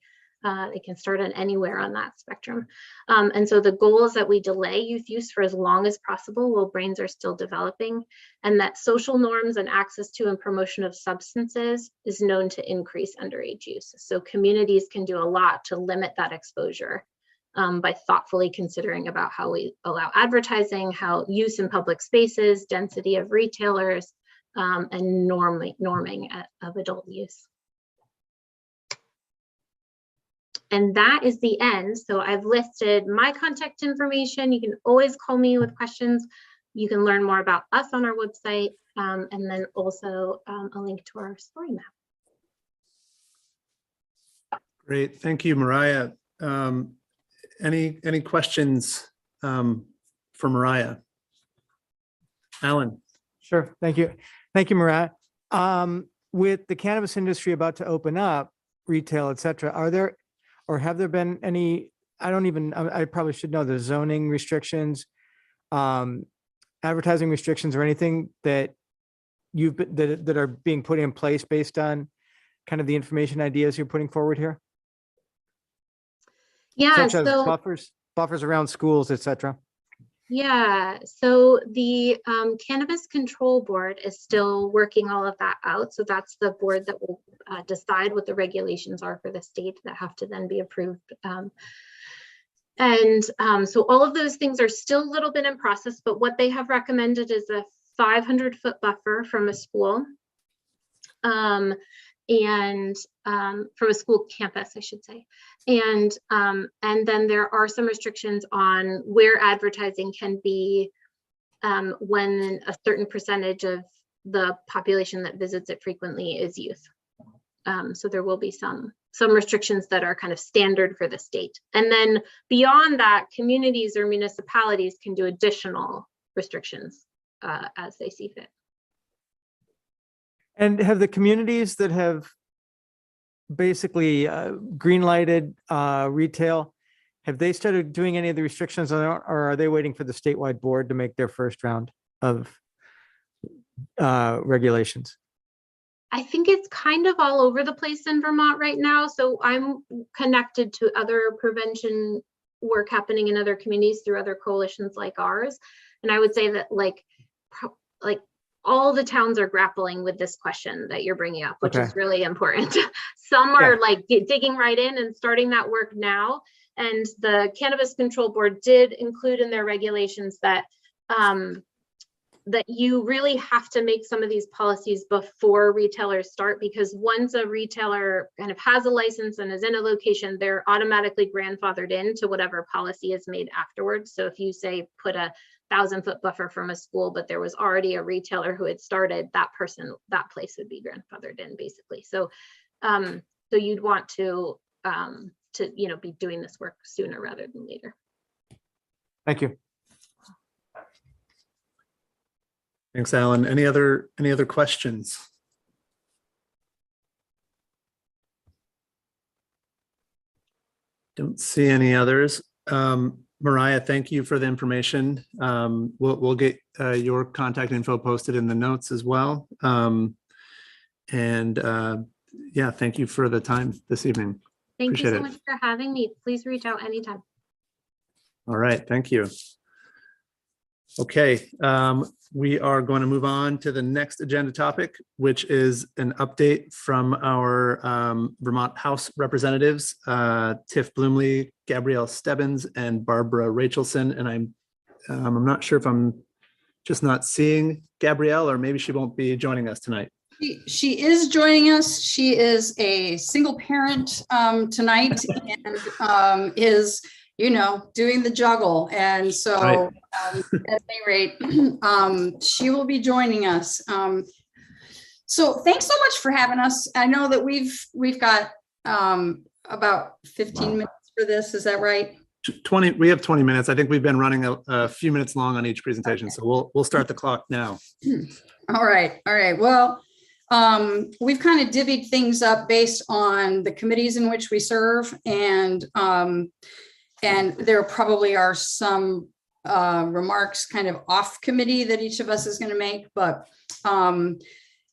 Speaker 11: they can start on anywhere on that spectrum. And so the goal is that we delay youth use for as long as possible while brains are still developing, and that social norms and access to and promotion of substances is known to increase underage use. So communities can do a lot to limit that exposure by thoughtfully considering about how we allow advertising, how use in public spaces, density of retailers, and norming of adult use. And that is the end. So I've listed my contact information. You can always call me with questions. You can learn more about us on our website, and then also a link to our story map.
Speaker 3: Great, thank you, Mariah. Any questions for Mariah? Alan.
Speaker 6: Sure, thank you. Thank you, Mariah. With the cannabis industry about to open up, retail, et cetera, are there, or have there been any, I probably should know, the zoning restrictions, advertising restrictions, or anything that that are being put in place based on kind of the information ideas you're putting forward here?
Speaker 11: Yeah,
Speaker 6: Such as
Speaker 11: so
Speaker 6: buffers around schools, et cetera.
Speaker 11: yeah, so the Cannabis Control Board is still working all of that out. So that's the board that will decide what the regulations are for the state that have to then be approved. So all of those things are still a little bit in process, but what they have recommended is a 500-foot buffer from a school. From a school campus, I should say. And then there are some restrictions on where advertising can be when a certain percentage of the population that visits it frequently is youth. So there will be some restrictions that are kind of standard for the state. And then beyond that, communities or municipalities can do additional restrictions as they see fit.
Speaker 6: And have the communities that have basically green lighted retail, have they started doing any of the restrictions on it, or are they waiting for the statewide board to make their first round of regulations?
Speaker 11: I think it's kind of all over the place in Vermont right now. So I'm connected to other prevention work happening in other communities through other coalitions like ours. And I would say that like all the towns are grappling with this question that you're bringing up, which is really important. Some are like digging right in and starting that work now. And the Cannabis Control Board did include in their regulations that that you really have to make some of these policies before retailers start, because once a retailer kind of has a license and is in a location, they're automatically grandfathered into whatever policy is made afterwards. So if you say put a 1,000-foot buffer from a school, but there was already a retailer who had started, that place would be grandfathered in basically. So so you'd want to be doing this work sooner rather than later.
Speaker 6: Thank you.
Speaker 3: Thanks, Alan. Any other questions? Don't see any others. Mariah, thank you for the information. We'll get your contact info posted in the notes as well. Yeah, thank you for the time this evening.
Speaker 11: Thank you so much for having me. Please reach out anytime.
Speaker 3: All right, thank you. Okay, we are going to move on to the next agenda topic, which is an update from our Vermont House representatives, Tiff Bloomley, Gabrielle Stebbins, and Barbara Rachelson. And I'm not sure if I'm just not seeing Gabrielle, or maybe she won't be joining us tonight.
Speaker 12: She is joining us. She is a single parent tonight and is, doing the juggle. And so
Speaker 3: Right.
Speaker 12: At any rate, she will be joining us. So thanks so much for having us. I know that we've got about 15 minutes for this. Is that right?
Speaker 3: 20. We have 20 minutes. I think we've been running a few minutes long on each presentation. Okay. So we'll start the clock now.
Speaker 12: All right. Well, we've kind of divvied things up based on the committees in which we serve, and there probably are some remarks kind of off committee that each of us is going to make, but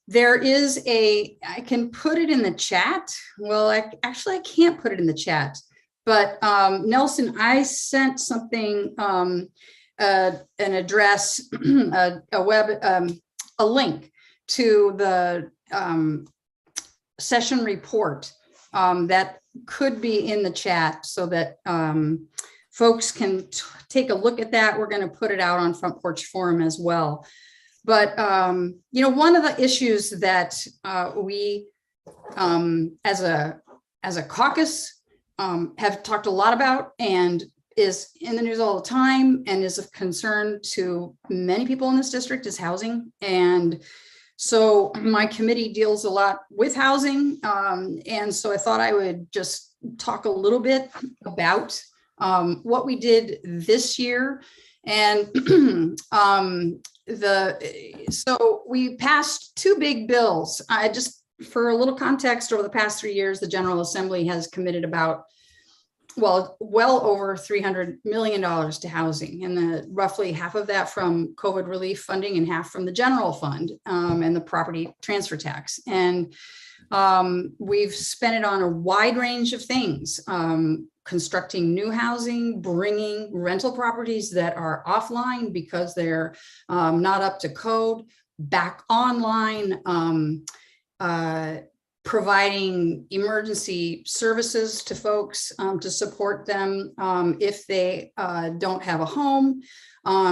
Speaker 12: there is I can put it in the chat. Well, actually I can't put it in the chat, but Nelson, I sent something, an address, a link to the session report that could be in the chat so that folks can take a look at that. We're going to put it out on Front Porch Forum as well. But, one of the issues that we as a caucus have talked a lot about and is in the news all the time and is of concern to many people in this district is housing. And so my committee deals a lot with housing. And so I thought I would just talk a little bit about what we did this year. And so we passed two big bills. For a little context, over the past 3 years, the General Assembly has committed about well over $300 million to housing, and roughly half of that from COVID relief funding and half from the general fund and the property transfer tax. And we've spent it on a wide range of things, constructing new housing, bringing rental properties that are offline because they're not up to code back online, providing emergency services to folks to support them if they don't have a home,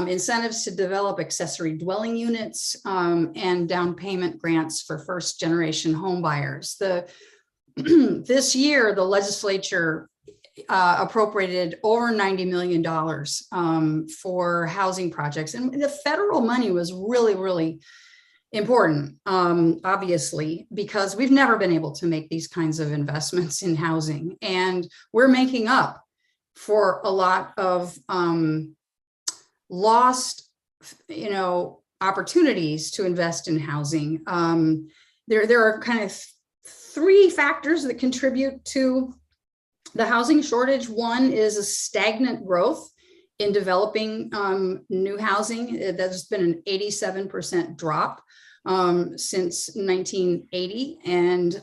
Speaker 12: incentives to develop accessory dwelling units, and down payment grants for first generation home buyers. This year, the legislature appropriated over $90 million for housing projects. And the federal money was really, really important, obviously, because we've never been able to make these kinds of investments in housing. And we're making up for a lot of lost, opportunities to invest in housing. There are kind of three factors that contribute to the housing shortage. One is a stagnant growth in developing new housing. There's been an 87% drop since 1980. And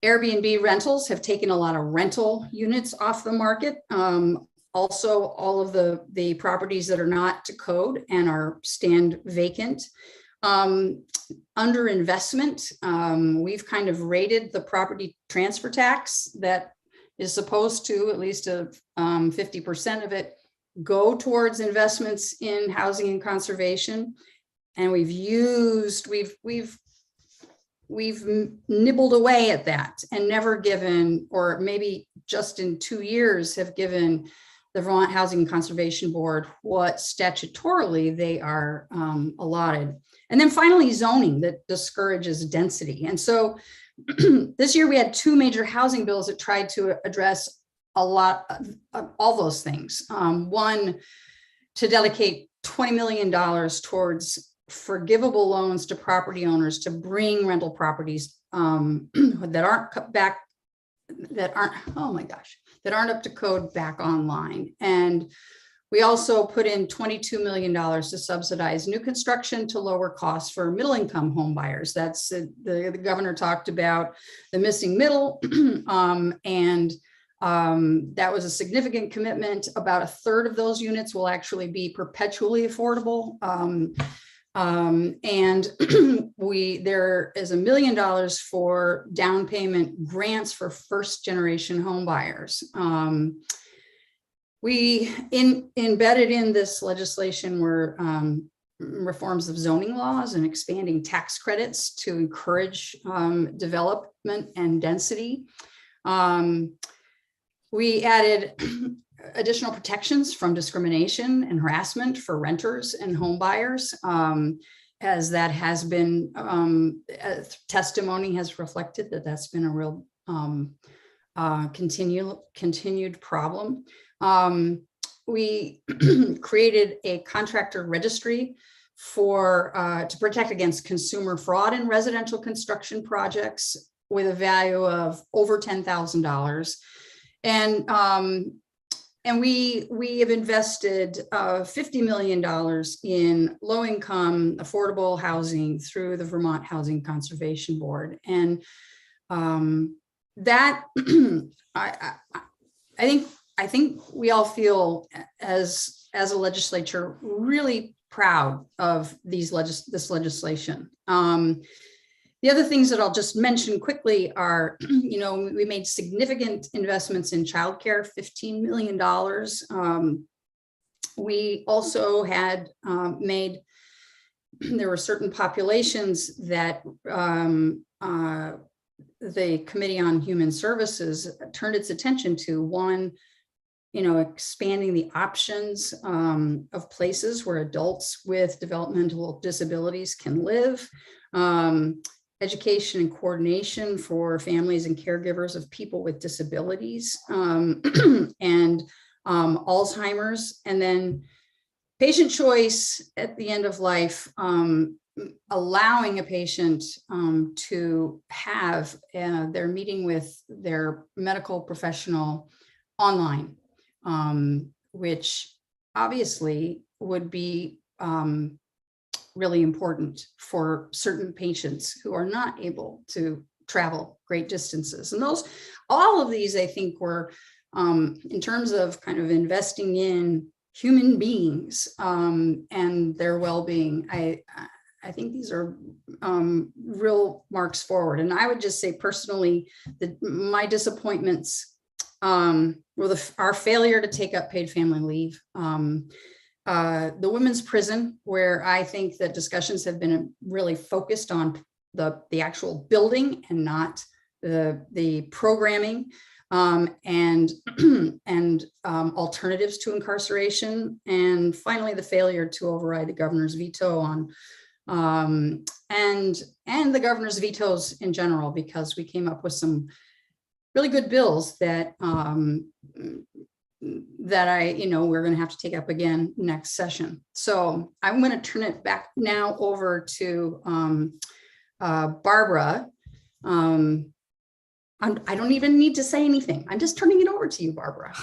Speaker 12: Airbnb rentals have taken a lot of rental units off the market. Also, all of the properties that are not to code and are stand vacant. Underinvestment. We've kind of rated the property transfer tax that is supposed to, at least 50% of it, go towards investments in housing and conservation. And we've nibbled away at that and never given, or maybe just in 2 years have given the Vermont Housing and Conservation Board what statutorily they are allotted. And then finally, zoning that discourages density. And so this year we had two major housing bills that tried to address a lot of all those things. One, to dedicate $20 million towards forgivable loans to property owners to bring rental properties that aren't up to code back online. And we also put in $22 million to subsidize new construction to lower costs for middle income home buyers. That's the governor talked about the missing middle, and that was a significant commitment. About a third of those units will actually be perpetually affordable. And there is $1 million for down payment grants for first generation home buyers. We embedded in this legislation were reforms of zoning laws and expanding tax credits to encourage development and density. We added additional protections from discrimination and harassment for renters and home buyers, as that has been, testimony has reflected that that's been a real continued problem. We created a contractor registry to protect against consumer fraud in residential construction projects with a value of over $10,000. And we have invested $50 million in low-income affordable housing through the Vermont Housing Conservation Board. And that I think we all feel as a legislature really proud of this legislation. The other things that I'll just mention quickly are, we made significant investments in childcare, $15 million. We also had there were certain populations that the Committee on Human Services turned its attention to. One, expanding the options of places where adults with developmental disabilities can live. Education and coordination for families and caregivers of people with disabilities, and Alzheimer's, and then patient choice at the end of life allowing a patient to have their meeting with their medical professional online, which obviously would be really important for certain patients who are not able to travel great distances. And all of these, I think, were in terms of kind of investing in human beings and their well-being. I think these are real marks forward. And I would just say personally that my disappointments were our failure to take up paid family leave. The women's prison, where I think that discussions have been really focused on the actual building and not the programming, and alternatives to incarceration. And finally, the failure to override the governor's veto on and the governor's vetoes in general, because we came up with some really good bills that we're going to have to take up again next session. So I'm going to turn it back now over to Barbara. I don't even need to say anything. I'm just turning it over to you, Barbara.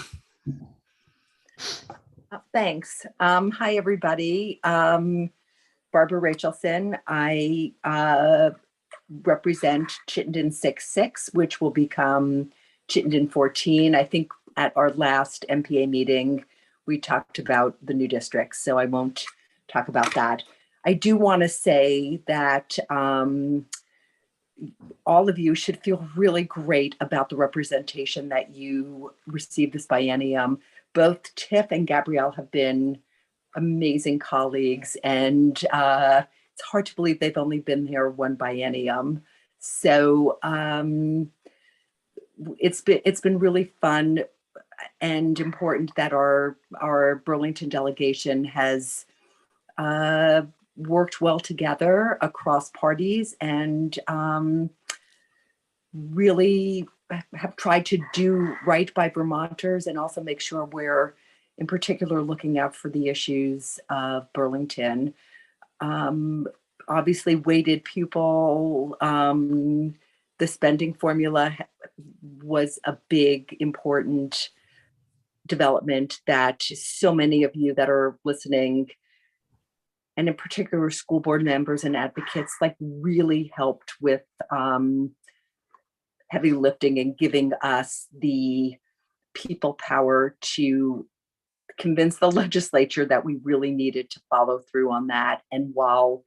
Speaker 13: Thanks. Hi, everybody. Barbara Rachelson. I represent Chittenden 6-6, which will become Chittenden 14. I think at our last MPA meeting, we talked about the new districts, so I won't talk about that. I do want to say that all of you should feel really great about the representation that you received this biennium. Both Tiff and Gabrielle have been amazing colleagues, and it's hard to believe they've only been here one biennium. So it's been really fun and important that our Burlington delegation has worked well together across parties and really have tried to do right by Vermonters and also make sure we're in particular looking out for the issues of Burlington. Obviously, weighted pupil, the spending formula was a big, important development that so many of you that are listening, and in particular school board members and advocates, like really helped with heavy lifting and giving us the people power to convince the legislature that we really needed to follow through on that. And while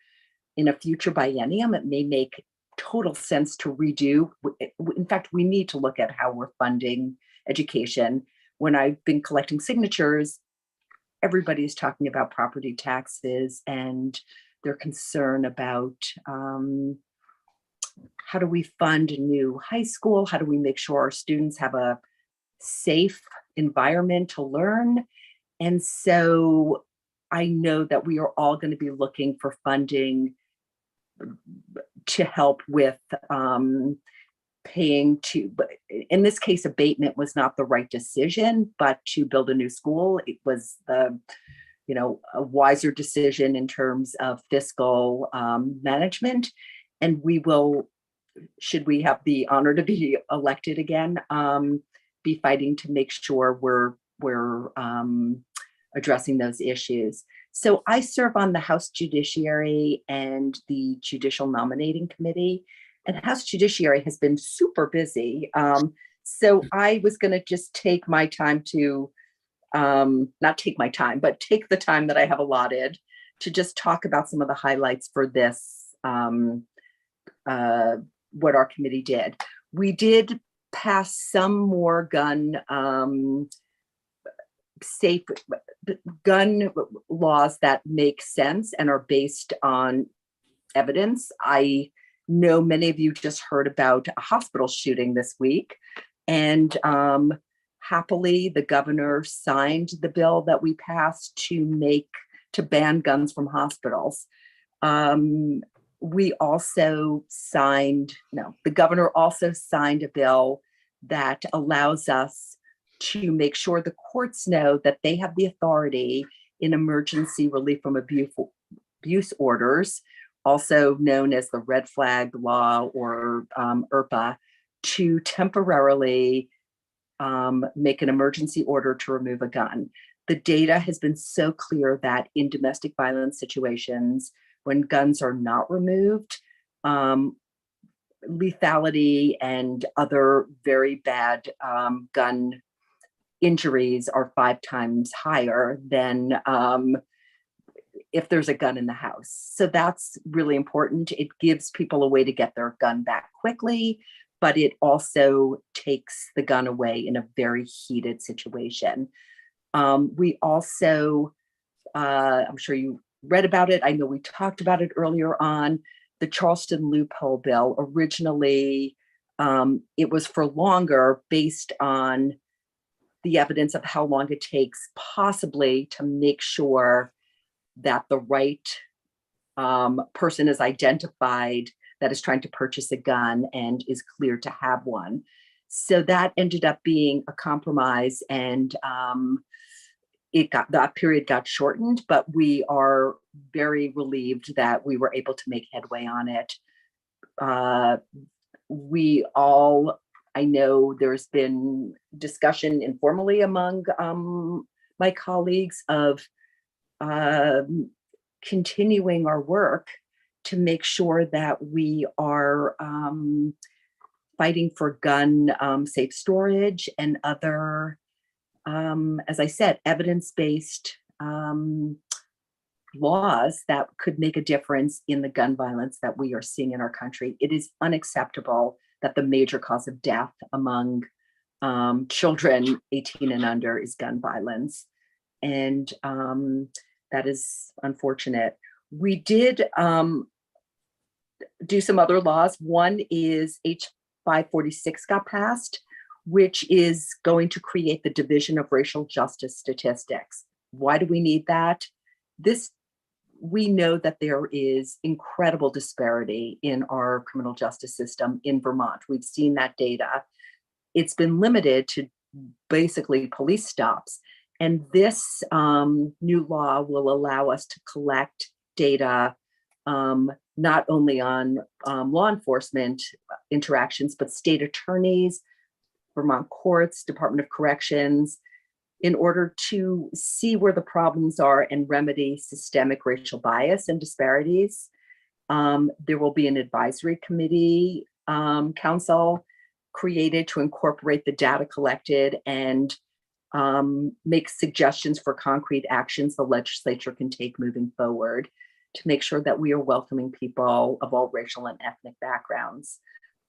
Speaker 13: in a future biennium, it may make total sense to redo, in fact, we need to look at how we're funding education. When I've been collecting signatures, everybody's talking about property taxes and their concern about how do we fund a new high school? How do we make sure our students have a safe environment to learn? And so I know that we are all going to be looking for funding to help with paying to, but in this case, abatement was not the right decision, but to build a new school, it was the, a wiser decision in terms of fiscal management. And we will, should we have the honor to be elected again, be fighting to make sure we're addressing those issues. So I serve on the House Judiciary and the Judicial Nominating Committee, and House Judiciary has been super busy. So I was going to just take my time to, not take my time, but take the time that I have allotted to just talk about some of the highlights for this, what our committee did. We did pass some more safe gun laws that make sense and are based on evidence. I know many of you just heard about a hospital shooting this week, and happily the governor signed the bill that we passed to ban guns from hospitals. We also the governor also signed a bill that allows us to make sure the courts know that they have the authority in emergency relief from abuse orders also known as the red flag law or ERPA, to temporarily make an emergency order to remove a gun. The data has been so clear that in domestic violence situations, when guns are not removed, lethality and other very bad gun injuries are 5 times higher than if there's a gun in the house. So that's really important. It gives people a way to get their gun back quickly, but it also takes the gun away in a very heated situation. We also, I'm sure you read about it. I know we talked about it earlier on. The Charleston loophole bill, originally, it was for longer based on the evidence of how long it takes possibly to make sure that the right person is identified that is trying to purchase a gun and is clear to have one. So that ended up being a compromise, and that period got shortened, but we are very relieved that we were able to make headway on it. I know there's been discussion informally among my colleagues of continuing our work to make sure that we are fighting for gun safe storage and other, as I said, evidence-based laws that could make a difference in the gun violence that we are seeing in our country. It is unacceptable that the major cause of death among children 18 and under is gun violence. And that is unfortunate. We did do some other laws. One is H546 got passed, which is going to create the Division of Racial Justice Statistics. Why do we need that? We know that there is incredible disparity in our criminal justice system in Vermont. We've seen that data. It's been limited to basically police stops. And this new law will allow us to collect data not only on law enforcement interactions, but state attorneys, Vermont courts, Department of Corrections, in order to see where the problems are and remedy systemic racial bias and disparities. There will be an advisory committee council created to incorporate the data collected and make suggestions for concrete actions the legislature can take moving forward to make sure that we are welcoming people of all racial and ethnic backgrounds.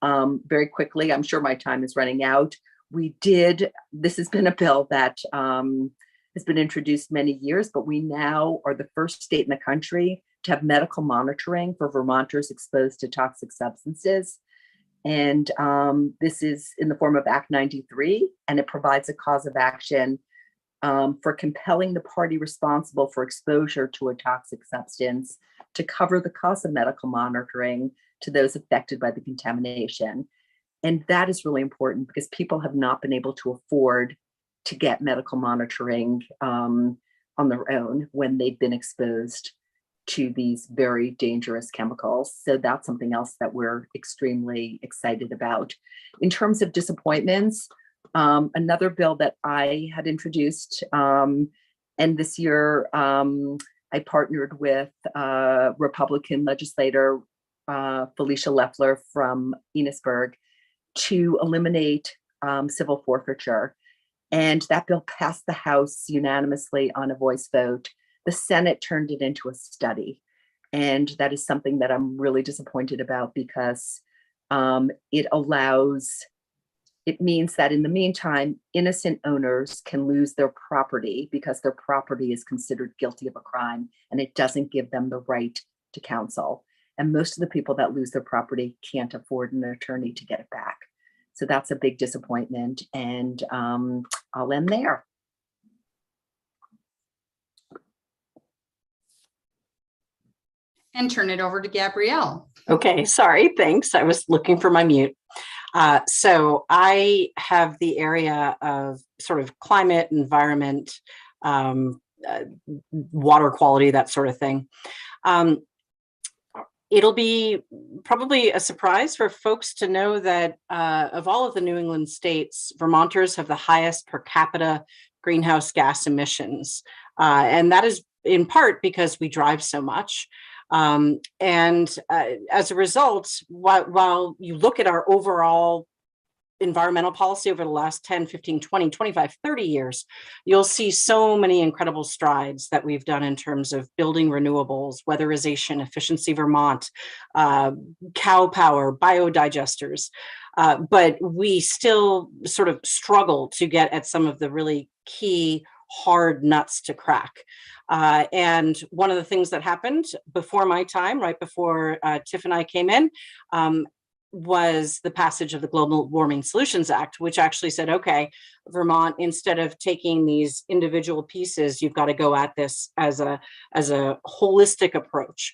Speaker 13: Very quickly, I'm sure my time is running out. This has been a bill that has been introduced many years, but we now are the first state in the country to have medical monitoring for Vermonters exposed to toxic substances. And this is in the form of Act 93, and it provides a cause of action for compelling the party responsible for exposure to a toxic substance to cover the cost of medical monitoring to those affected by the contamination. And that is really important because people have not been able to afford to get medical monitoring on their own when they've been exposed to these very dangerous chemicals. So that's something else that we're extremely excited about. In terms of disappointments, another bill that I had introduced, and this year I partnered with Republican legislator Felicia Loeffler from Enosburg to eliminate civil forfeiture. And that bill passed the House unanimously on a voice vote. The Senate turned it into a study. And that is something that I'm really disappointed about because it means that in the meantime, innocent owners can lose their property because their property is considered guilty of a crime, and it doesn't give them the right to counsel. And most of the people that lose their property can't afford an attorney to get it back. So that's a big disappointment. And I'll end there.
Speaker 12: And turn it over to Gabrielle.
Speaker 14: Okay, sorry, thanks. I was looking for my mute. So I have the area of sort of climate, environment, water quality, that sort of thing. it'll be probably a surprise for folks to know that of all of the New England states, Vermonters have the highest per capita greenhouse gas emissions. And that is in part because we drive so much. And as a result, while you look at our overall environmental policy over the last 10, 15, 20, 25, 30 years, you'll see so many incredible strides that we've done in terms of building renewables, weatherization, Efficiency Vermont, cow power, biodigesters. But we still sort of struggle to get at some of the really key hard nuts to crack. And one of the things that happened before my time, right before Tiff and I came in, was the passage of the Global Warming Solutions Act, which actually said, okay, Vermont, instead of taking these individual pieces, you've got to go at this as a holistic approach,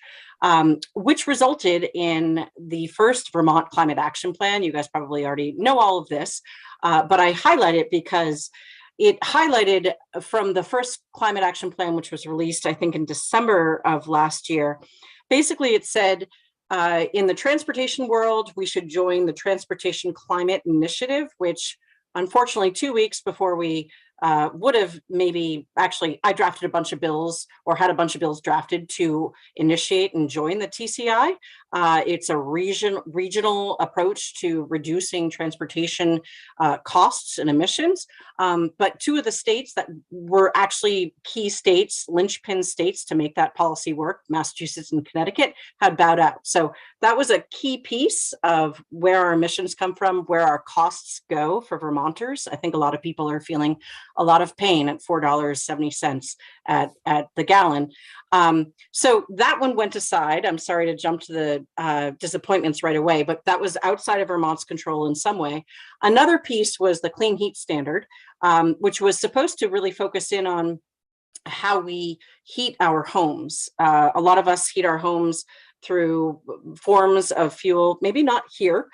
Speaker 14: which resulted in the first Vermont Climate Action Plan. You guys probably already know all of this, but I highlight it because it highlighted from the first Climate Action Plan, which was released, I think, in December of last year. Basically, it said, in the transportation world, we should join the Transportation Climate Initiative, which unfortunately 2 weeks before we would have maybe, actually, I drafted a bunch of bills or had a bunch of bills drafted to initiate and join the TCI. It's a regional approach to reducing transportation costs and emissions. But two of the states that were actually key states, linchpin states to make that policy work, Massachusetts and Connecticut, had bowed out. So that was a key piece of where our emissions come from, where our costs go for Vermonters. I think a lot of people are feeling a lot of pain at $4.70 at the gallon. So that one went aside. I'm sorry to jump to the disappointments right away, but that was outside of Vermont's control in some way. Another piece was the Clean Heat Standard, which was supposed to really focus in on how we heat our homes. A lot of us heat our homes through forms of fuel, maybe not here,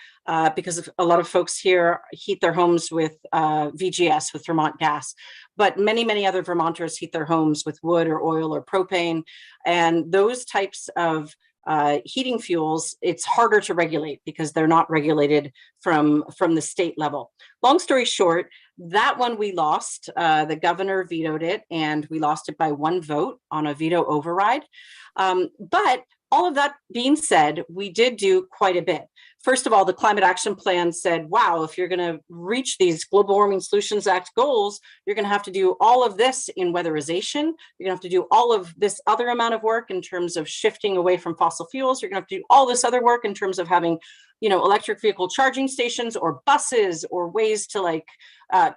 Speaker 14: because a lot of folks here heat their homes with VGS, with Vermont gas, but many, many other Vermonters heat their homes with wood or oil or propane. And those types of heating fuels, it's harder to regulate because they're not regulated from the state level. Long story short, that one we lost. The governor vetoed it, and we lost it by 1 vote on a veto override. But all of that being said, we did do quite a bit. First of all, the Climate Action Plan said, wow, if you're going to reach these Global Warming Solutions Act goals, you're going to have to do all of this in weatherization. You're going to have to do all of this other amount of work in terms of shifting away from fossil fuels. You're going to have to do all this other work in terms of having, electric vehicle charging stations or buses or ways to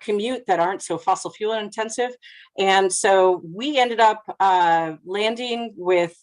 Speaker 14: commute that aren't so fossil fuel intensive. And so we ended up landing with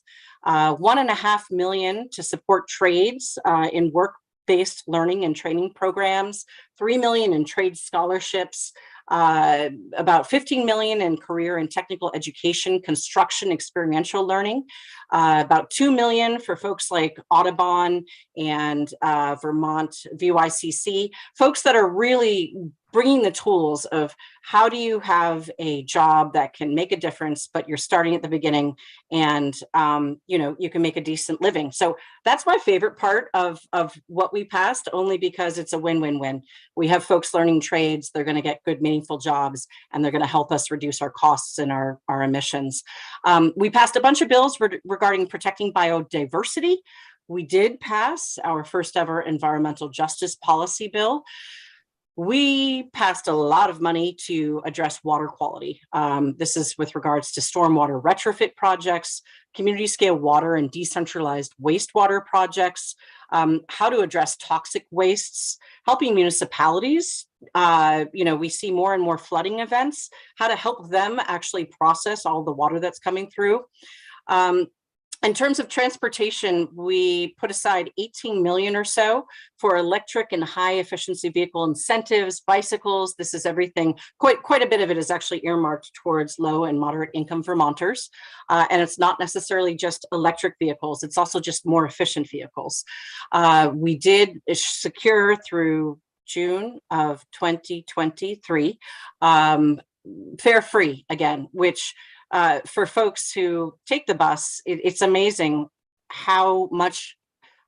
Speaker 14: $1.5 million to support trades in work-based learning and training programs, $3 million in trade scholarships, about $15 million in career and technical education, construction, experiential learning, about $2 million for folks like Audubon and Vermont VYCC, folks that are really bringing the tools of how do you have a job that can make a difference, but you're starting at the beginning and, you can make a decent living. So that's my favorite part of what we passed, only because it's a win-win-win. We have folks learning trades, they're going to get good, meaningful jobs, and they're going to help us reduce our costs and our emissions. We passed a bunch of bills regarding protecting biodiversity. We did pass our first ever environmental justice policy bill. We passed a lot of money to address water quality. This is with regards to stormwater retrofit projects, community scale water and decentralized wastewater projects, how to address toxic wastes, helping municipalities. We see more and more flooding events, how to help them actually process all the water that's coming through. In terms of transportation, we put aside 18 million or so for electric and high efficiency vehicle incentives, bicycles. This is everything. Quite a bit of it is actually earmarked towards low and moderate income Vermonters. And it's not necessarily just electric vehicles. It's also just more efficient vehicles. We did secure through June of 2023, fare free again, which for folks who take the bus, it's amazing how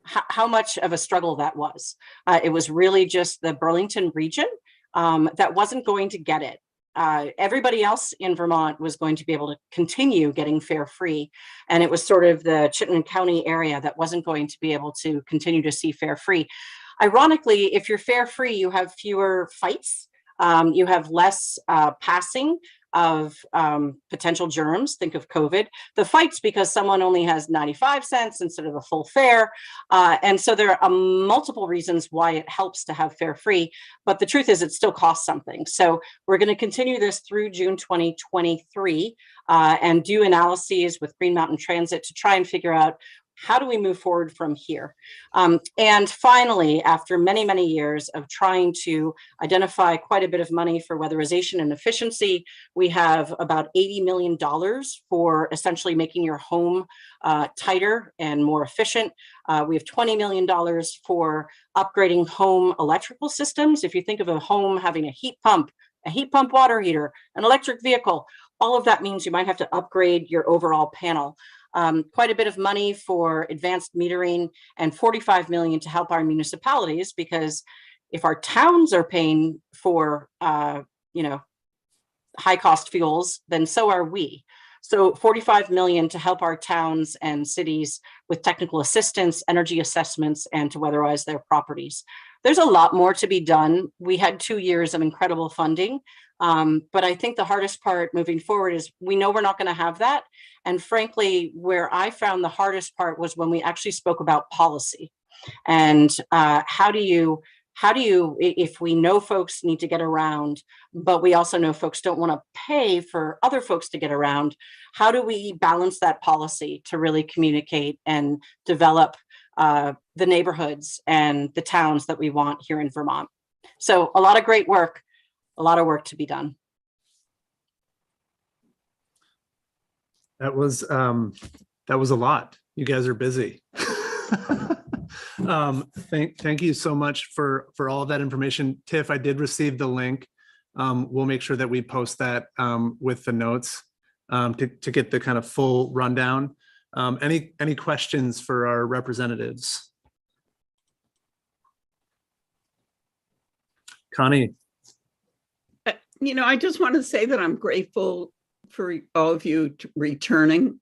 Speaker 14: how much of a struggle that was. It was really just the Burlington region that wasn't going to get it. Everybody else in Vermont was going to be able to continue getting fare free. And it was sort of the Chittenden County area that wasn't going to be able to continue to see fare free. Ironically, if you're fare free, you have fewer fights. You have less passing of potential germs. Think of COVID. The fights because someone only has 95 cents instead of the full fare. And so there are multiple reasons why it helps to have fare free, but the truth is it still costs something. So we're going to continue this through June 2023 and do analyses with Green Mountain Transit to try and figure out how do we move forward from here? And finally, after many, many years of trying to identify quite a bit of money for weatherization and efficiency, we have about $80 million for essentially making your home tighter and more efficient. We have $20 million for upgrading home electrical systems. If you think of a home having a heat pump water heater, an electric vehicle, all of that means you might have to upgrade your overall panel. Quite a bit of money for advanced metering and $45 million to help our municipalities, because if our towns are paying for, high cost fuels, then so are we. So $45 million to help our towns and cities with technical assistance, energy assessments, and to weatherize their properties. There's a lot more to be done. We had 2 years of incredible funding. But I think the hardest part moving forward is we know we're not going to have that. And frankly, where I found the hardest part was when we actually spoke about policy and how do you, if we know folks need to get around, but we also know folks don't want to pay for other folks to get around, how do we balance that policy to really communicate and develop the neighborhoods and the towns that we want here in Vermont? So a lot of great work. A lot of work to be done.
Speaker 3: That was a lot. You guys are busy. Thank you so much for all of that information. Tiff, I did receive the link. We'll make sure that we post that with the notes to get the kind of full rundown. Any questions for our representatives? Connie.
Speaker 15: I just want to say that I'm grateful for all of you returning,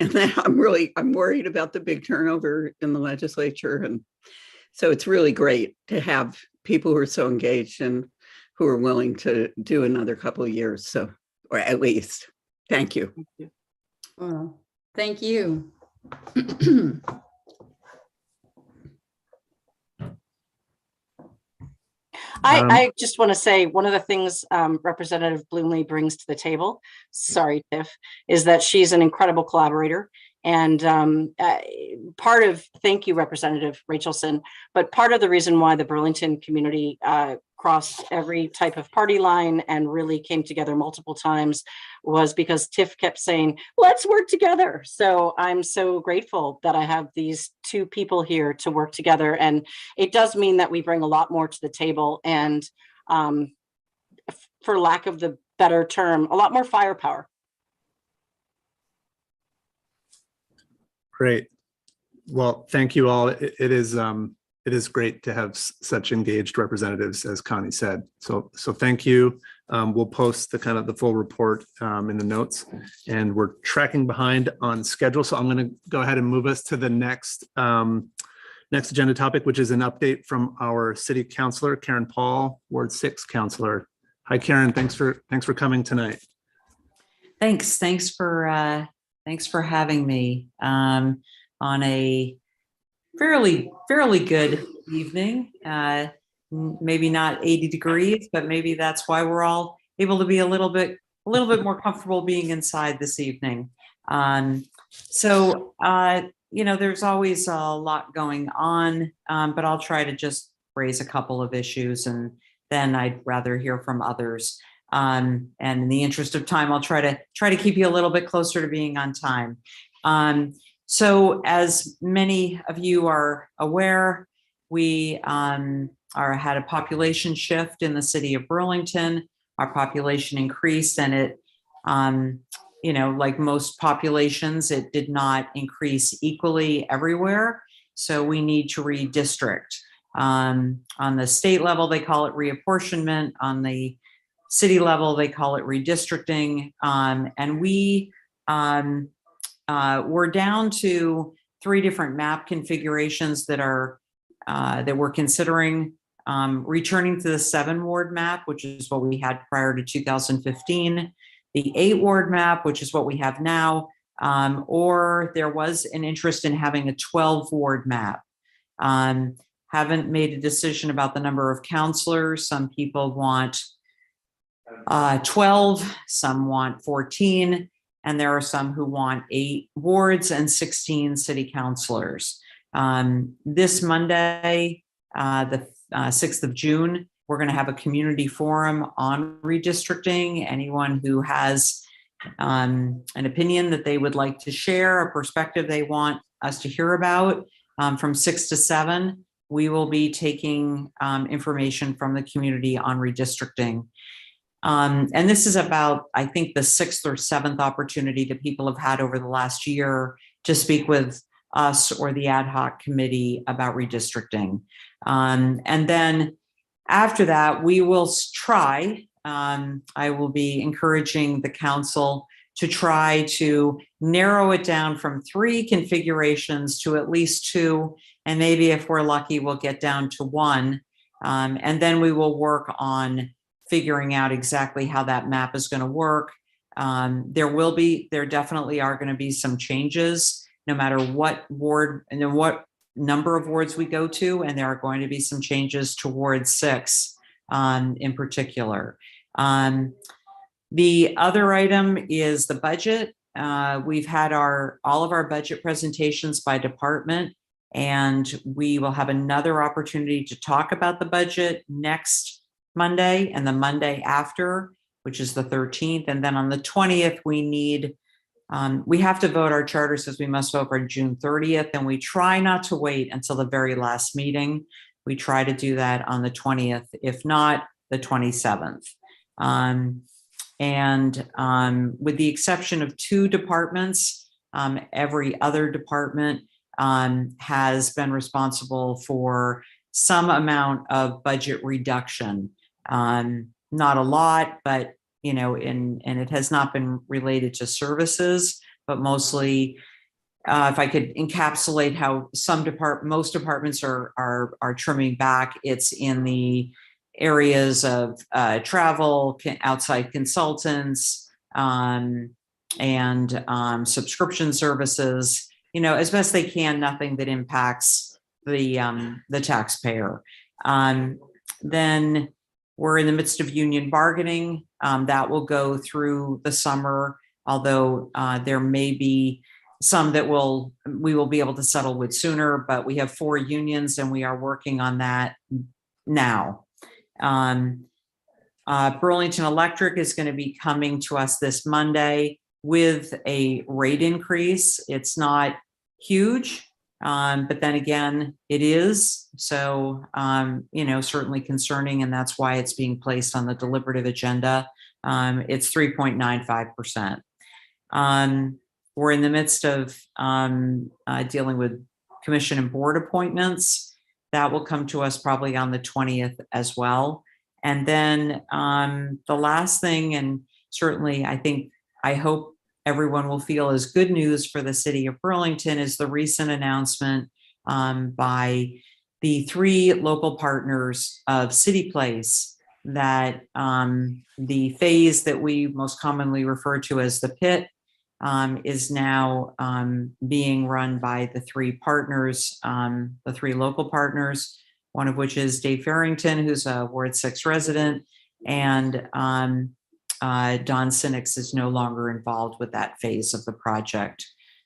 Speaker 15: and that I'm worried about the big turnover in the legislature. And so it's really great to have people who are so engaged and who are willing to do another couple of years. So, or at least, thank you.
Speaker 12: Well, thank you.
Speaker 14: I just want to say one of the things Representative Bloomley brings to the table, sorry, Tiff, is that she's an incredible collaborator. And thank you, Representative Rachelson, but part of the reason why the Burlington community crossed every type of party line and really came together multiple times was because Tiff kept saying, let's work together. So I'm so grateful that I have these two people here to work together. And it does mean that we bring a lot more to the table and, for lack of the better term, a lot more firepower.
Speaker 3: Great. Well, thank you all. It is great to have such engaged representatives, as Connie said. So thank you. We'll post the full report in the notes, and we're tracking behind on schedule. So I'm going to go ahead and move us to the next agenda topic, which is an update from our city councilor, Karen Paul, Ward 6 councilor. Hi, Karen. Thanks for coming tonight.
Speaker 16: Thanks for having me on a fairly good evening. Maybe not 80 degrees, but maybe that's why we're all able to be a little bit more comfortable being inside this evening. There's always a lot going on, but I'll try to just raise a couple of issues, and then I'd rather hear from others. And in the interest of time, I'll try to keep you a little bit closer to being on time. So as many of you are aware, we had a population shift in the city of Burlington. Our population increased, and it, like most populations, it did not increase equally everywhere. So we need to redistrict. On the state level, they call it reapportionment. On the city level, they call it redistricting. And we're down to 3 different map configurations that are that we're considering. Returning to the 7-ward map, which is what we had prior to 2015, the 8-ward map, which is what we have now, or there was an interest in having a 12-ward map. Haven't made a decision about the number of counselors. Some people want 12, some want 14, and there are some who want 8 wards and 16 city councilors. This Monday, the 6th of June, we're going to have a community forum on redistricting. Anyone who has an opinion that they would like to share, a perspective they want us to hear about, from 6 to 7, we will be taking information from the community on redistricting. And this is about, I think, the 6th or 7th opportunity that people have had over the last year to speak with us or the ad hoc committee about redistricting. And then after that, we will try, I will be encouraging the council to try to narrow it down from 3 configurations to at least 2. And maybe if we're lucky, we'll get down to 1. And then we will work on figuring out exactly how that map is going to work. There definitely are going to be some changes no matter what ward and then what number of wards we go to. And there are going to be some changes towards 6 in particular. The other item is the budget. We've had all of our budget presentations by department, and we will have another opportunity to talk about the budget next Monday and the Monday after, which is the 13th. And then on the 20th, we have to vote. Our charter says we must vote on June 30th, and we try not to wait until the very last meeting. We try to do that on the 20th, if not the 27th. With the exception of 2 departments, every other department has been responsible for some amount of budget reduction. Not a lot, but and it has not been related to services, but mostly, if I could encapsulate how most departments are trimming back, it's in the areas of travel, outside consultants, and subscription services. As best they can, nothing that impacts the taxpayer. Then we're in the midst of union bargaining. That will go through the summer, although there may be some that we will be able to settle with sooner, but we have 4 unions and we are working on that now. Burlington Electric is going to be coming to us this Monday with a rate increase. It's not huge, but then again, it is. So, certainly concerning, and that's why it's being placed on the deliberative agenda. It's 3.95%. We're in the midst of dealing with commission and board appointments. That will come to us probably on the 20th as well. And then the last thing, and certainly I hope everyone will feel is good news for the city of Burlington, is the recent announcement by the 3 local partners of City Place that the phase that we most commonly refer to as the pit is now being run by the 3 partners, the 3 local partners, one of which is Dave Farrington, who's a Ward 6 resident, and Don Sinix is no longer involved with that phase of the project.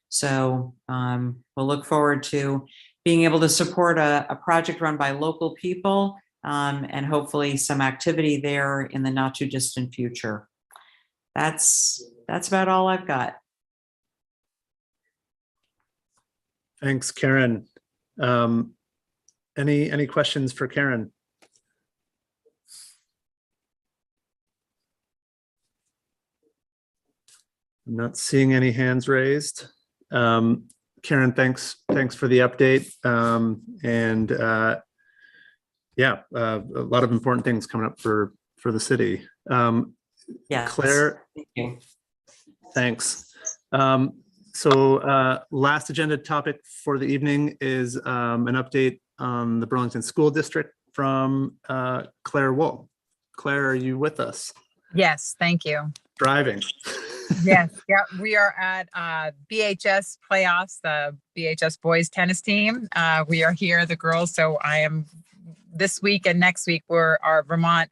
Speaker 16: So we'll look forward to being able to support a project run by local people and hopefully some activity there in the not too distant future. That's about all I've got.
Speaker 3: Thanks, Karen. Any questions for Karen? I'm not seeing any hands raised. Karen, thanks for the update. Yeah, a lot of important things coming up for the city.
Speaker 16: Yes.
Speaker 3: Claire,
Speaker 16: Thank you.
Speaker 3: thanks. Last agenda topic for the evening is an update on the Burlington School District from Claire Wool. Claire, are you with us?
Speaker 17: Yes, thank you.
Speaker 3: Driving.
Speaker 17: Yes, yeah, we are at BHS playoffs, the BHS boys tennis team. We are here, the girls. So I am this week and next week we're our Vermont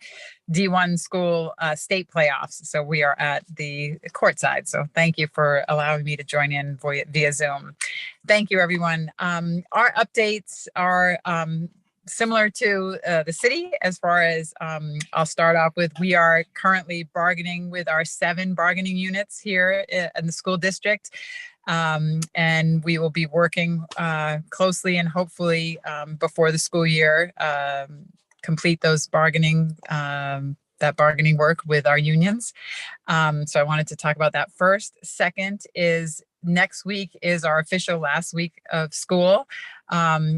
Speaker 17: D1 school state playoffs. So we are at the court side. So thank you for allowing me to join in via Zoom. Thank you, everyone. Our updates are similar to the city as far as I'll start off with, we are currently bargaining with our 7 bargaining units here in the school district. And we will be working closely and hopefully before the school year, complete those bargaining, that bargaining work with our unions. So I wanted to talk about that first. Second is next week is our official last week of school.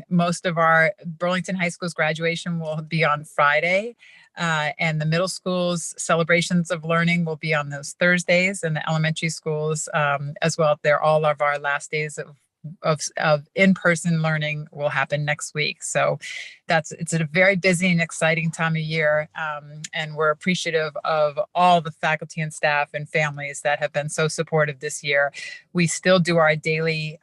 Speaker 17: Most of our Burlington High School's graduation will be on Friday. And the middle school's celebrations of learning will be on those Thursdays, and the elementary schools as well. They're all of our last days of in-person learning will happen next week. So it's a very busy and exciting time of year. And we're appreciative of all the faculty and staff and families that have been so supportive this year. We still do our daily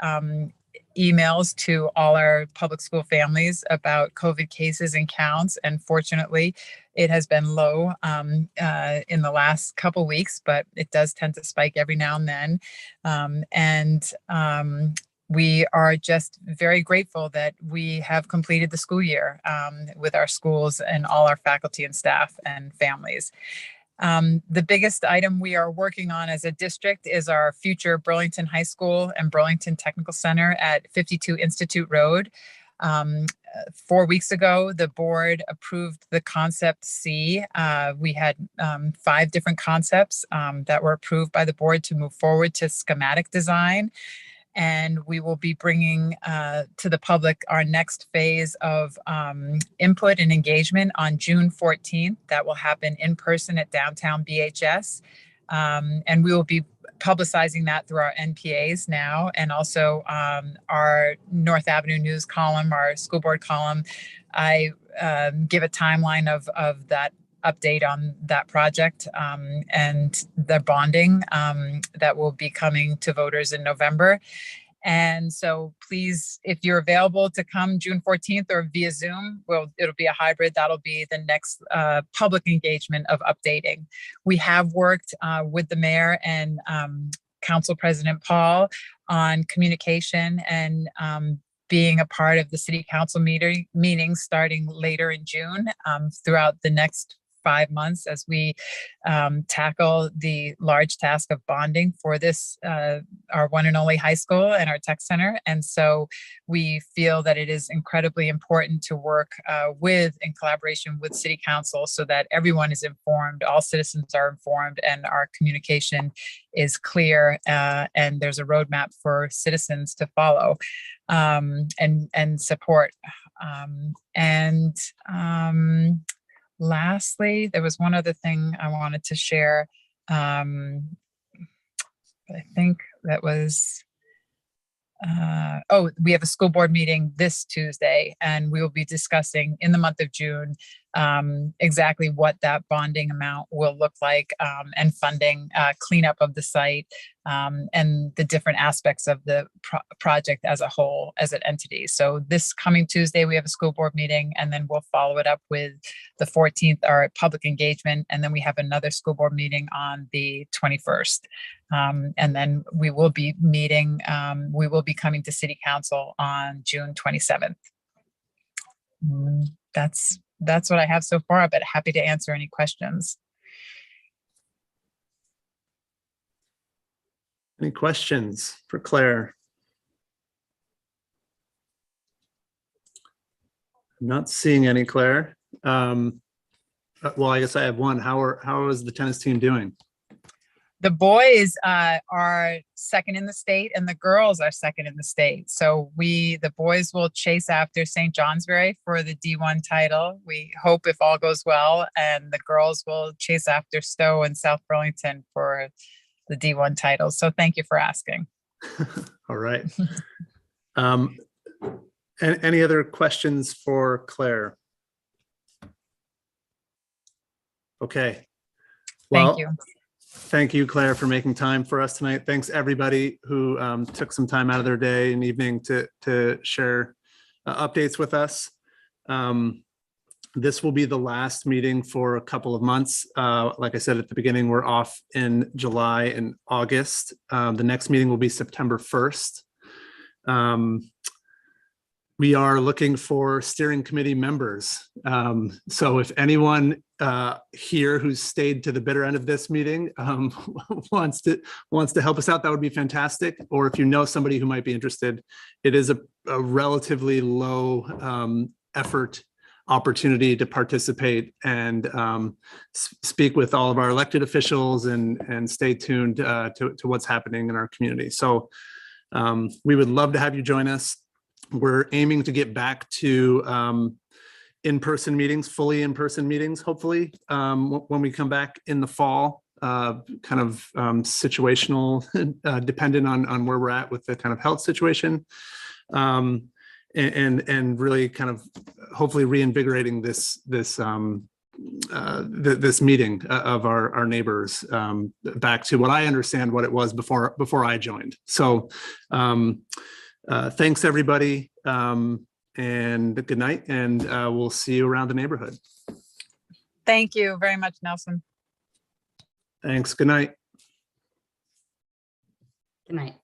Speaker 17: emails to all our public school families about COVID cases and counts. And fortunately, it has been low in the last couple weeks, but it does tend to spike every now and then. We are just very grateful that we have completed the school year with our schools and all our faculty and staff and families. The biggest item we are working on as a district is our future Burlington High School and Burlington Technical Center at 52 Institute Road. 4 weeks ago, the board approved the concept C. We had 5 different concepts that were approved by the board to move forward to schematic design. And we will be bringing to the public our next phase of input and engagement on June 14th. That will happen in person at downtown BHS. And we will be publicizing that through our NPAs now, and also our North Avenue News column, our school board column. I give a timeline of that update on that project and the bonding that will be coming to voters in November. And so please, if you're available to come June 14th or via Zoom, it'll be a hybrid. That'll be the next public engagement of updating. We have worked with the mayor and Council President Paul on communication and being a part of the city council meetings starting later in June throughout the next 5 months as we tackle the large task of bonding for this, our one and only high school and our tech center. And so we feel that it is incredibly important to work in collaboration with city council so that everyone is informed, all citizens are informed, and our communication is clear, and there's a roadmap for citizens to follow and support. Lastly, there was one other thing I wanted to share. I think that was, we have a school board meeting this Tuesday, and we will be discussing in the month of June exactly what that bonding amount will look like, and funding, cleanup of the site, and the different aspects of the project as a whole, as an entity. So this coming Tuesday, we have a school board meeting, and then we'll follow it up with the 14th, our public engagement, and then we have another school board meeting on the 21st. And then we will be meeting, we will be coming to City Council on June 27th. That's what I have so far, but happy to answer any questions.
Speaker 3: Any questions for Claire? I'm not seeing any, Claire. Well, I guess I have one. How is the tennis team doing?
Speaker 17: The boys are second in the state and the girls are second in the state. So the boys will chase after St. Johnsbury for the D1 title. We hope if all goes well, and the girls will chase after Stowe and South Burlington for the D1 title. So thank you for asking.
Speaker 3: All right. Any other questions for Claire? Okay.
Speaker 17: Thank you.
Speaker 3: Thank you, Claire, for making time for us tonight. Thanks everybody who took some time out of their day and evening to share updates with us. This will be the last meeting for a couple of months. Like I said at the beginning, we're off in July and August. The next meeting will be September 1st. We are looking for steering committee members. So if anyone here who's stayed to the bitter end of this meeting wants to help us out, that would be fantastic. Or if you know somebody who might be interested, it is a relatively low effort opportunity to participate and speak with all of our elected officials and stay tuned to what's happening in our community. So we would love to have you join us. We're aiming to get back to in-person meetings, fully in-person meetings, hopefully, when we come back in the fall, kind of situational, dependent on where we're at with the kind of health situation, and really kind of hopefully reinvigorating this meeting of our neighbors back to what I understand what it was before I joined. So. Thanks, everybody, and good night, and we'll see you around the neighborhood.
Speaker 17: Thank you very much, Nelson.
Speaker 3: Thanks. Good night.
Speaker 12: Good night.